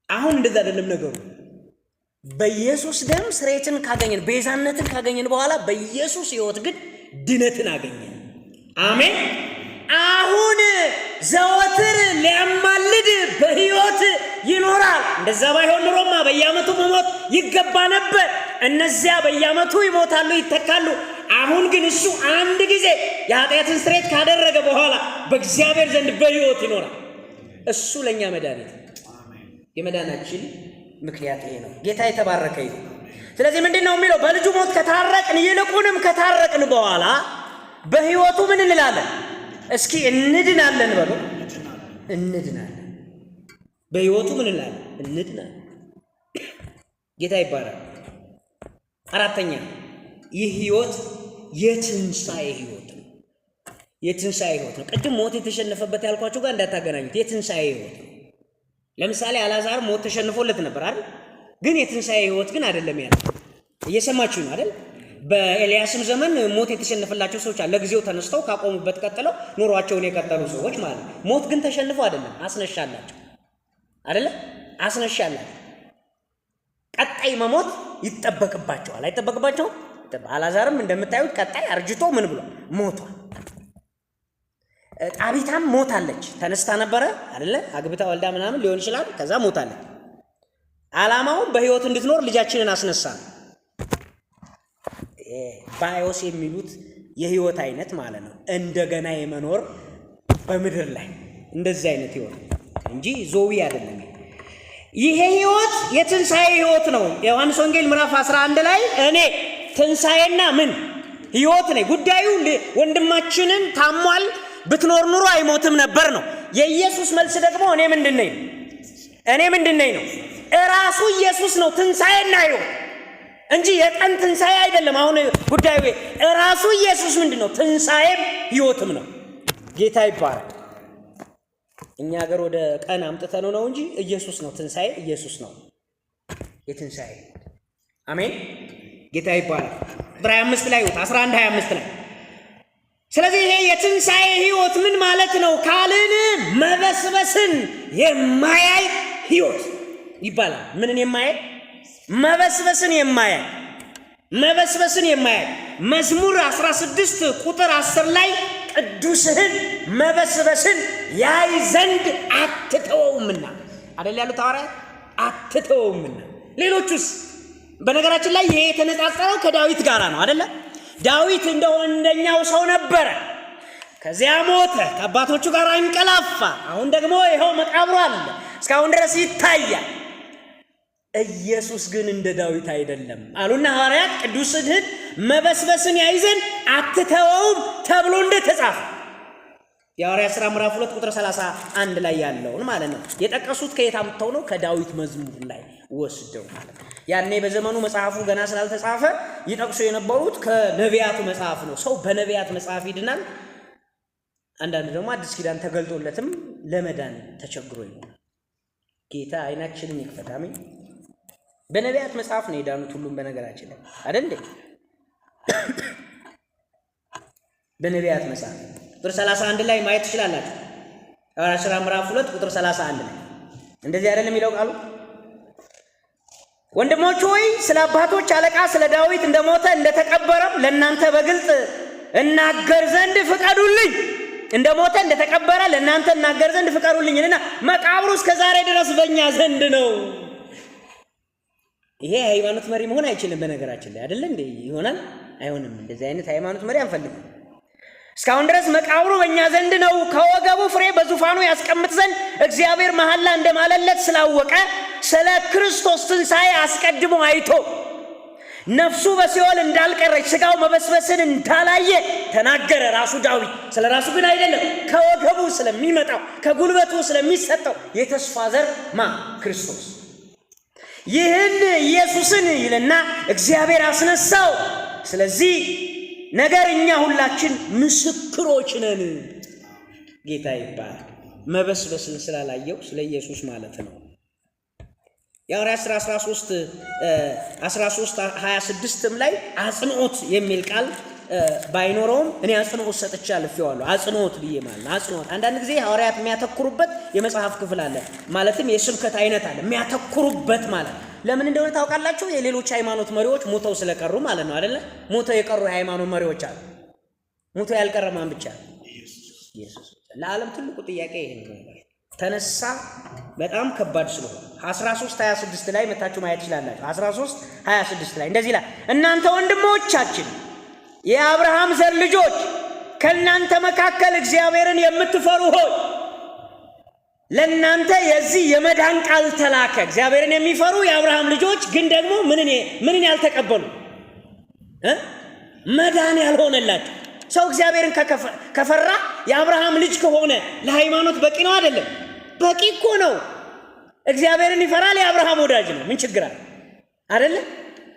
አሁን እንደዛ አይደለም ነገሩ። በኢየሱስ ደም ስርየትን ካገኘን፣ ቤዛነትን ካገኘን በኋላ በኢየሱስ ሕይወት ግን ድነትን አገኘን። አሜን። አሁን ዘወትር ሊያማልድ በሕይወት ይኖራል። እንደዛ ባይሆን ኑሮማ በየዓመቱ መሞት ይገባ ነበር። እነዚያ በየዓመቱ ይሞታሉ፣ ይተካሉ። አሁን ግን እሱ አንድ ጊዜ የኃጢአትን ስርየት ካደረገ በኋላ በእግዚአብሔር ዘንድ በሕይወት ይኖራል። እሱ ለእኛ መድኃኒት፣ የመዳናችን ምክንያት ይሄ ነው። ጌታ የተባረከ ይሁን። ስለዚህ ምንድን ነው የሚለው? በልጁ ሞት ከታረቅን፣ ይልቁንም ከታረቅን በኋላ በሕይወቱ ምን እንላለን? እስኪ እንድናለን በሉ። እንድናለን። በሕይወቱ ምን እንላለን? እንድናለን። ጌታ ይባላል። አራተኛ ይህ ሕይወት የትንሣኤ ሕይወት ነው። የትንሣኤ ሕይወት ነው። ቅድም ሞት የተሸነፈበት ያልኳቸው ጋር እንዳታገናኙት። የትንሣኤ ሕይወት ነው። ለምሳሌ አልዓዛር ሞት ተሸንፎለት ነበር አይደል? ግን የትንሣኤ ሕይወት ግን አይደለም ያለው። እየሰማችሁ ነው አይደል? በኤልያስም ዘመን ሞት የተሸነፈላቸው ሰዎች አለ። ለጊዜው ተነስተው ካቆሙበት ቀጥለው ኑሯቸውን የቀጠሉ ሰዎች ማለት ነው። ሞት ግን ተሸንፎ አይደለም፣ አስነሻላቸው አይደለ? አስነሻላቸው። ቀጣይ መሞት ይጠበቅባቸዋል። አይጠበቅባቸውም? አልዓዛርም እንደምታዩት ቀጣይ አርጅቶ ምን ብሎ ሞቷል። ጣቢታም ሞታለች። ተነስታ ነበረ አይደለ? አግብታ ወልዳ ምናምን ሊሆን ይችላል። ከዛ ሞታለች። ዓላማውም በሕይወት እንድትኖር ልጃችንን አስነሳ። ባዮስ የሚሉት የሕይወት አይነት ማለት ነው። እንደገና የመኖር በምድር ላይ እንደዚህ አይነት ሕይወት እንጂ ዞዊ አይደለም። ይሄ ሕይወት የትንሣኤ ሕይወት ነው። ዮሐንስ ወንጌል ምዕራፍ 11 ላይ እኔ ትንሣኤና ምን ሕይወት ነኝ። ጉዳዩ ወንድማችንን ታሟል ብትኖር ኑሮ አይሞትም ነበር ነው። የኢየሱስ መልስ ደግሞ እኔ ምንድን ነኝ ነው። እራሱ ኢየሱስ ነው ትንሣኤና ሕይወት። እንጂ የቀን ትንሣኤ አይደለም። አሁን ጉዳዩ ራሱ ኢየሱስ ምንድነው? ትንሣኤም ሕይወትም ነው። ጌታ ይባረክ። እኛ ሀገር ወደ ቀን አምጥተነው ነው እንጂ ኢየሱስ ነው ትንሣኤ፣ ኢየሱስ ነው የትንሣኤ። አሜን። ጌታ ይባረክ። ዕብራውያን 5 ላይ 11:25 ላይ ስለዚህ ይሄ የትንሣኤ ሕይወት ምን ማለት ነው ካልን መበስበስን የማያይ ሕይወት ይባላል። ምንን የማያይ? መበስበስን የማያይ መዝሙር 16 ቁጥር 10 ላይ ቅዱስህን መበስበስን ያይ ዘንድ አትተወውምና አይደል ያሉት ሐዋርያት? አትተወውምና። ሌሎቹስ? በነገራችን ላይ ይሄ የተነጻጸረው ከዳዊት ጋር ነው አይደለ? ዳዊት እንደኛው ሰው ነበረ፣ ከዚያ ሞተ፣ ከአባቶቹ ጋር አንቀላፋ፣ አሁን ደግሞ ይኸው መቃብሩ አለ፣ እስካሁን ድረስ ይታያል። ኢየሱስ ግን እንደ ዳዊት አይደለም አሉና ሐዋርያት ቅዱስህን መበስበስን ያይ ዘንድ አትተወውም ተብሎ እንደተጻፈ የሐዋርያት ሥራ ምዕራፍ 2 ቁጥር 31 ላይ ያለውን ማለት ነው። የጠቀሱት ከየት አምጥተው ነው? ከዳዊት መዝሙር ላይ ወስደው ማለት ነው። ያኔ በዘመኑ መጽሐፉ ገና ስላልተጻፈ ይጠቅሱ የነበሩት ከነቢያቱ መጽሐፍ ነው። ሰው በነቢያት መጽሐፍ ይድናል። አንዳንድ ደግሞ አዲስ ኪዳን ተገልጦለትም ለመዳን ተቸግሮ ይሆናል። ጌታ አይናችንን ይክፈት። አሜን። በነቢያት መጽሐፍ ነው የዳኑት ሁሉም በነገራችን ላይ አይደል? በነቢያት መጽሐፍ ቁጥር 31 ላይ ማየት ትችላላችሁ። ሐዋርያት ሥራ ምዕራፍ 2 ቁጥር 31 ላይ እንደዚህ አይደለም የሚለው ቃሉ? ወንድሞች ሆይ ስለ አባቶች አለቃ ስለ ዳዊት እንደሞተ እንደተቀበረም ለእናንተ በግልጥ እናገር ዘንድ ፍቀዱልኝ። እንደሞተ እንደተቀበረ ለእናንተ እናገር ዘንድ ፍቀዱልኝና መቃብሩ እስከ ዛሬ ድረስ በእኛ ዘንድ ነው። ይሄ ሃይማኖት መሪ መሆን አይችልም በነገራችን ላይ አይደል እንዴ? ይሆናል? አይሆንም። እንደዚህ አይነት ሃይማኖት መሪ አንፈልግም። እስካሁን ድረስ መቃብሩ በእኛ ዘንድ ነው። ከወገቡ ፍሬ በዙፋኑ ያስቀምጥ ዘንድ እግዚአብሔር መሐላ እንደማለለት ስላወቀ ስለ ክርስቶስ ትንሣኤ አስቀድሞ አይቶ ነፍሱ በሲኦል እንዳልቀረች ሥጋው መበስበስን እንዳላየ ተናገረ። ራሱ ዳዊት ስለ ራሱ ግን አይደለም፣ ከወገቡ ስለሚመጣው ከጉልበቱ ስለሚሰጠው የተስፋ ዘር ክርስቶስ ይህን ኢየሱስን ይልና እግዚአብሔር አስነሳው። ስለዚህ ነገር እኛ ሁላችን ምስክሮች ነን። ጌታ ይባላል። መበስበስን ስላላየው ስለ ኢየሱስ ማለት ነው። የሐዋርያት ሥራ 13:26 ላይ አጽንዖት የሚል ቃል ባይኖረውም እኔ አጽንዖት ሰጥቼ አልፌዋለሁ። አጽንዖት ብዬ ማለት አጽንዖት። አንዳንድ ጊዜ ሐዋርያት የሚያተኩሩበት የመጽሐፍ ክፍል አለ፣ ማለትም የስብከት አይነት አለ የሚያተኩሩበት ማለት። ለምን እንደሆነ ታውቃላችሁ? የሌሎች ሃይማኖት መሪዎች ሞተው ስለቀሩ ማለት ነው አይደለ? ሞተው የቀሩ የሃይማኖት መሪዎች አሉ። ሞተው ያልቀረ ማን ብቻ? ኢየሱስ። ለዓለም ትልቁ ጥያቄ ይሄ ነው። ተነሳ በጣም ከባድ ስለሆነ 13:26 ላይ መታችሁ ማየት ይችላልላችሁ። 13:26 ላይ እንደዚህ ይላል፣ እናንተ ወንድሞቻችን የአብርሃም ዘር ልጆች ከእናንተ መካከል እግዚአብሔርን የምትፈሩ ሆይ ለእናንተ የዚህ የመዳን ቃል ተላከ። እግዚአብሔርን የሚፈሩ የአብርሃም ልጆች ግን ደግሞ ምንን ያልተቀበሉ መዳን ያልሆነላቸው። ሰው እግዚአብሔርን ከፈራ የአብርሃም ልጅ ከሆነ ለሃይማኖት በቂ ነው አይደለም? በቂ እኮ ነው። እግዚአብሔርን ይፈራል፣ የአብርሃም ወዳጅ ነው። ምን ችግር አለ? አይደለም?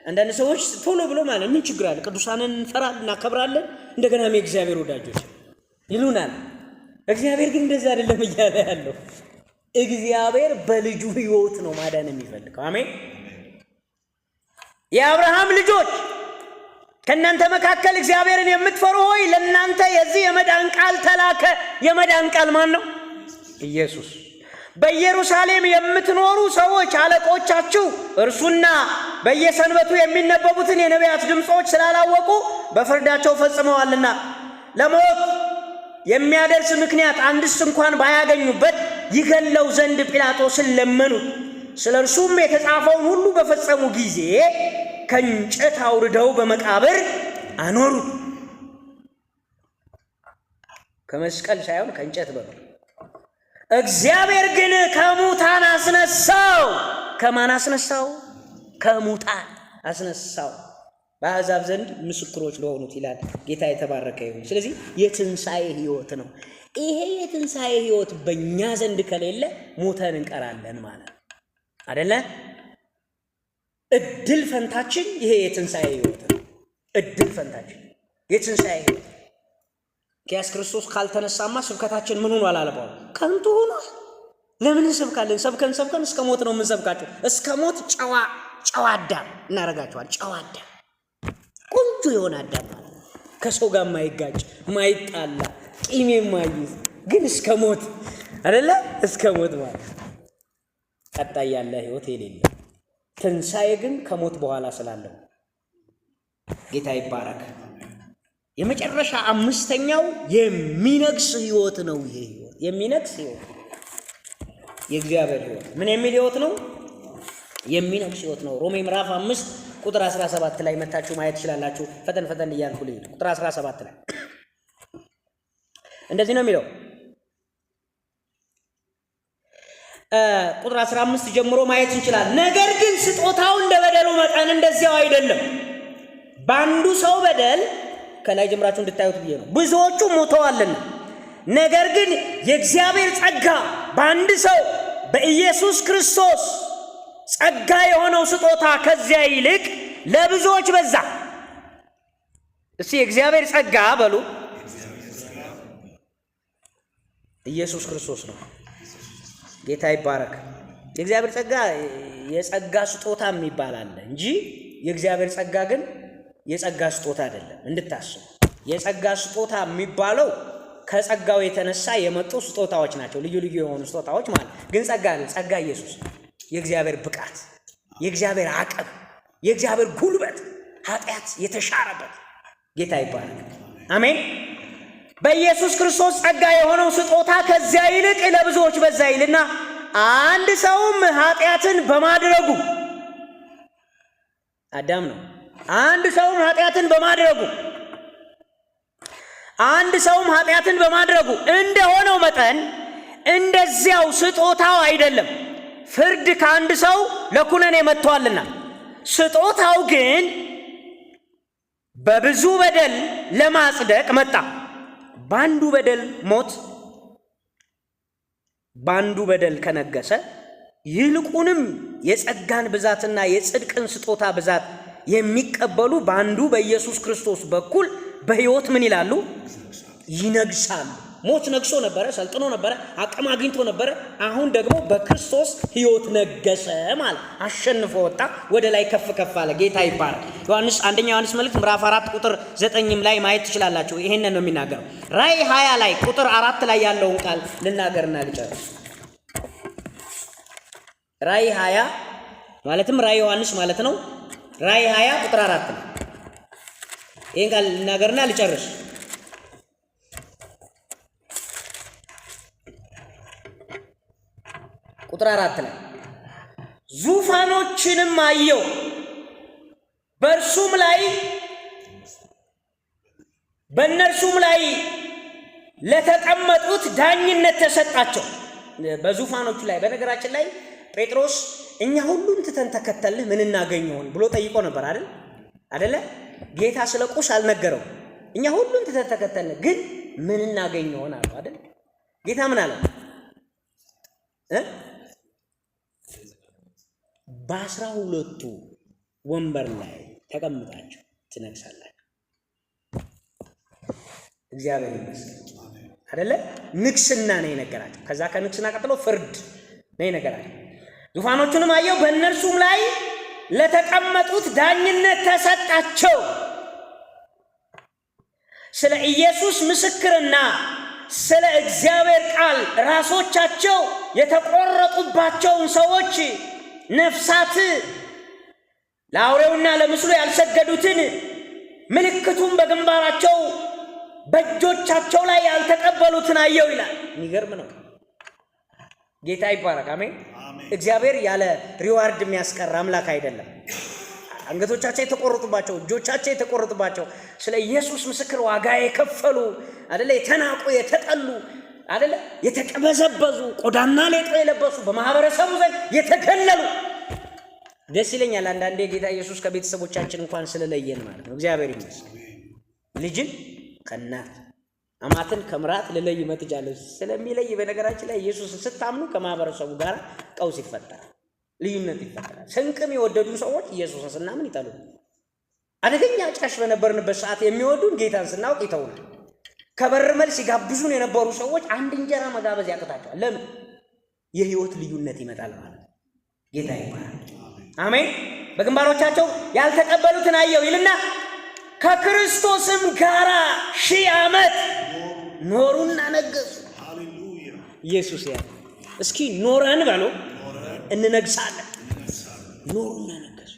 አንዳንድ ሰዎች ቶሎ ብሎ ማለት ምን ችግር አለ? ቅዱሳንን እንፈራለን፣ እናከብራለን፣ እንደገናም የእግዚአብሔር ወዳጆች ይሉናል። እግዚአብሔር ግን እንደዚህ አይደለም እያለ ያለው። እግዚአብሔር በልጁ ሕይወት ነው ማዳን የሚፈልገው። አሜን። የአብርሃም ልጆች ከእናንተ መካከል እግዚአብሔርን የምትፈሩ ሆይ ለእናንተ የዚህ የመዳን ቃል ተላከ። የመዳን ቃል ማን ነው? ኢየሱስ። በኢየሩሳሌም የምትኖሩ ሰዎች አለቆቻችሁ እርሱና በየሰንበቱ የሚነበቡትን የነቢያት ድምፆች ስላላወቁ በፍርዳቸው ፈጽመዋልና ለሞት የሚያደርስ ምክንያት አንድስ እንኳን ባያገኙበት ይገለው ዘንድ ጲላጦስን ለመኑት። ስለ እርሱም የተጻፈውን ሁሉ በፈጸሙ ጊዜ ከእንጨት አውርደው በመቃብር አኖሩት። ከመስቀል ሳይሆን ከእንጨት በመቃብር። እግዚአብሔር ግን ከሙታን አስነሳው። ከማን አስነሳው? ከሙታን አስነሳው፣ በአሕዛብ ዘንድ ምስክሮች ለሆኑት ይላል። ጌታ የተባረከ ይሁን። ስለዚህ የትንሣኤ ሕይወት ነው። ይሄ የትንሣኤ ሕይወት በእኛ ዘንድ ከሌለ ሞተን እንቀራለን ማለት አይደለ? እድል ፈንታችን ይሄ የትንሣኤ ሕይወት ነው። እድል ፈንታችን የትንሣኤ ሕይወት። ኢየሱስ ክርስቶስ ካልተነሳማ ስብከታችን ምን ሆኗል? አለባው ከንቱ ሆኗል። ለምን እንሰብካለን? ሰብከን እስከ ሞት ነው የምንሰብካቸው። እስከ ሞት ጨዋ አዳም እናረጋቸዋል። ጨዋ አዳም፣ ቆንጆ የሆነ አዳም ማለት ነው። ከሰው ጋር ማይጋጭ ማይጣላ፣ ቂም የማይይዝ ግን እስከ ሞት አይደለ? እስከ ሞት ማለት ቀጣይ ያለ ሕይወት የሌለ ትንሣኤ ግን ከሞት በኋላ ስላለው ጌታ ይባረክ። የመጨረሻ አምስተኛው የሚነግስ ሕይወት ነው። ይሄ ሕይወት የሚነግስ ሕይወት የእግዚአብሔር ሕይወት ምን የሚል ሕይወት ነው? የሚነግስ ሕይወት ነው። ሮሜ ምዕራፍ 5 ቁጥር 17 ላይ መታችሁ ማየት ትችላላችሁ። ፈጠን እያልኩ ልሂድ። ቁጥር 17 ላይ እንደዚህ ነው የሚለው። ቁጥር 15 ጀምሮ ማየት እንችላለን። ነገር ግን ስጦታው እንደ በደሉ መጠን እንደዚያው አይደለም። በአንዱ ሰው በደል ከላይ ጀምራችሁ እንድታዩት ብዬ ነው፣ ብዙዎቹ ሞተዋልና። ነገር ግን የእግዚአብሔር ጸጋ በአንድ ሰው በኢየሱስ ክርስቶስ ጸጋ የሆነው ስጦታ ከዚያ ይልቅ ለብዙዎች በዛ። እስቲ የእግዚአብሔር ጸጋ በሉ። ኢየሱስ ክርስቶስ ነው። ጌታ ይባረክ። የእግዚአብሔር ጸጋ የጸጋ ስጦታ የሚባል አለ እንጂ የእግዚአብሔር ጸጋ ግን የጸጋ ስጦታ አይደለም። እንድታስቡ የጸጋ ስጦታ የሚባለው ከጸጋው የተነሳ የመጡ ስጦታዎች ናቸው፣ ልዩ የሆኑ ስጦታዎች ማለት ግን ጸጋ ነው። ጸጋ ኢየሱስ፣ የእግዚአብሔር ብቃት፣ የእግዚአብሔር አቅም፣ የእግዚአብሔር ጉልበት፣ ኃጢአት የተሻረበት ጌታ ይባረክ። አሜን። በኢየሱስ ክርስቶስ ጸጋ የሆነው ስጦታ ከዚያ ይልቅ ለብዙዎች በዛ ይልና አንድ ሰውም ኃጢአትን በማድረጉ አዳም ነው። አንድ ሰውም ኃጢአትን በማድረጉ እንደሆነው መጠን እንደዚያው ስጦታው አይደለም። ፍርድ ከአንድ ሰው ለኩነኔ መጥቷልና፣ ስጦታው ግን በብዙ በደል ለማጽደቅ መጣ። በአንዱ በደል ሞት በአንዱ በደል ከነገሰ፣ ይልቁንም የጸጋን ብዛትና የጽድቅን ስጦታ ብዛት የሚቀበሉ በአንዱ በኢየሱስ ክርስቶስ በኩል በሕይወት ምን ይላሉ? ይነግሳሉ። ሞት ነግሶ ነበረ፣ ሰልጥኖ ነበረ፣ አቅም አግኝቶ ነበረ። አሁን ደግሞ በክርስቶስ ሕይወት ነገሰ ማለት አሸንፎ ወጣ፣ ወደ ላይ ከፍ አለ። ጌታ ይባረክ። አንደኛ ዮሐንስ መልእክት ምዕራፍ 4 ቁጥር 9 ላይ ማየት ትችላላችሁ። ይሄንን ነው የሚናገረው። ራእይ 20 ላይ ቁጥር 4 ላይ ያለውን ቃል ልናገርና ልጨርስ። ራእይ 20 ማለትም ራእይ ዮሐንስ ማለት ነው። ራእይ 20 ቁጥር 4 ነው። ይሄን ቃል ልናገርና ልጨርስ። ቁጥር 4 ላይ ዙፋኖችንም አየሁ፣ በእነርሱም ላይ ለተቀመጡት ዳኝነት ተሰጣቸው። በዙፋኖቹ ላይ በነገራችን ላይ ጴጥሮስ እኛ ሁሉን ትተን ተከተልህ ምን እናገኘውን ብሎ ጠይቆ ነበር አይደለ? ጌታ ስለ ቁስ አልነገረው። እኛ ሁሉን ትተን ተከተልህ ግን ምን እናገኘውን አለው አይደል? ጌታ ምን አለው? በ12 ወንበር ላይ ተቀምጣችሁ ትነግሳላችሁ። እግዚአብሔር ይመስገን አይደለ? ንግስና ነው የነገራቸው። ከዛ ከንግስና ቀጥሎ ፍርድ ነው የነገራቸው። ዙፋኖቹንም አየሁ፣ በእነርሱም ላይ ለተቀመጡት ዳኝነት ተሰጣቸው። ስለ ኢየሱስ ምስክርና ስለ እግዚአብሔር ቃል ራሶቻቸው የተቆረጡባቸውን ሰዎች ነፍሳት ለአውሬውና ለምስሉ ያልሰገዱትን ምልክቱን በግንባራቸው በእጆቻቸው ላይ ያልተቀበሉትን አየው ይላል። የሚገርም ነው። ጌታ ይባረክ። አሜን። እግዚአብሔር ያለ ሪዋርድ የሚያስቀር አምላክ አይደለም። አንገቶቻቸው የተቆረጡባቸው፣ እጆቻቸው የተቆረጡባቸው ስለ ኢየሱስ ምስክር ዋጋ የከፈሉ አይደለ? የተናቁ የተጠሉ አይደለ? የተቀበዘበዙ ቆዳና ሌጦ የለበሱ በማህበረሰቡ ዘንድ የተገለሉ። ደስ ይለኛል አንዳንዴ ጌታ ኢየሱስ ከቤተሰቦቻችን እንኳን ስለለየን ማለት ነው። እግዚአብሔር ይመስገን። ልጅን ከእናት አማትን ከምራት ልለይ መጥቻለሁ ስለሚለይ፣ በነገራችን ላይ ኢየሱስ ስታምኑ ከማህበረሰቡ ጋር ቀውስ ይፈጠራል። ልዩነት ይፈጠራል። ስንቅም የወደዱ ሰዎች ኢየሱስን ስናምን ይጠሉ። አደገኛ ጫሽ በነበርንበት ሰዓት የሚወዱን ጌታን ስናውቅ ይተውናል። ከበር መልስ ሲጋብዙን የነበሩ ሰዎች አንድ እንጀራ መጋበዝ ያቅታቸዋል። ለምን? የህይወት ልዩነት ይመጣል ማለት ነው። ጌታ ይባላል። አሜን። በግንባሮቻቸው ያልተቀበሉትን አየው ይልና ከክርስቶስም ጋራ 1000 ዓመት ኖሩና ነገሱ። ኢየሱስ ያ እስኪ ኖረን በሉ እንነግሳለን። ኖሩና ነገሱ።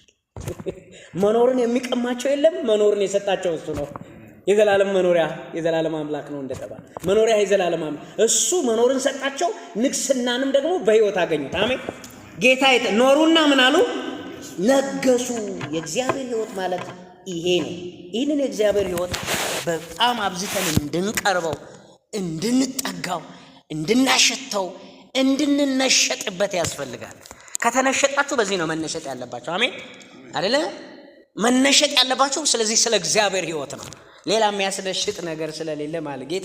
መኖርን የሚቀማቸው የለም። መኖርን የሰጣቸው እሱ ነው። የዘላለም መኖሪያ የዘላለም አምላክ ነው እንደተባለ መኖሪያ የዘላለም አምላክ እሱ መኖርን ሰጣቸው። ንግስናንም ደግሞ በህይወት አገኙት። አሜን። ጌታ ኖሩና ምን አሉ? ነገሱ። የእግዚአብሔር ህይወት ማለት ይሄ ነው። ይህንን የእግዚአብሔር ህይወት በጣም አብዝተን እንድንቀርበው፣ እንድንጠጋው፣ እንድናሸተው፣ እንድንነሸጥበት ያስፈልጋል። ከተነሸጣችሁ በዚህ ነው መነሸጥ ያለባችሁ። አሜን አይደለ? መነሸጥ ያለባችሁ ስለዚህ ስለ እግዚአብሔር ህይወት ነው። ሌላ የሚያስደሽጥ ነገር ስለሌለ ማለት ጌታ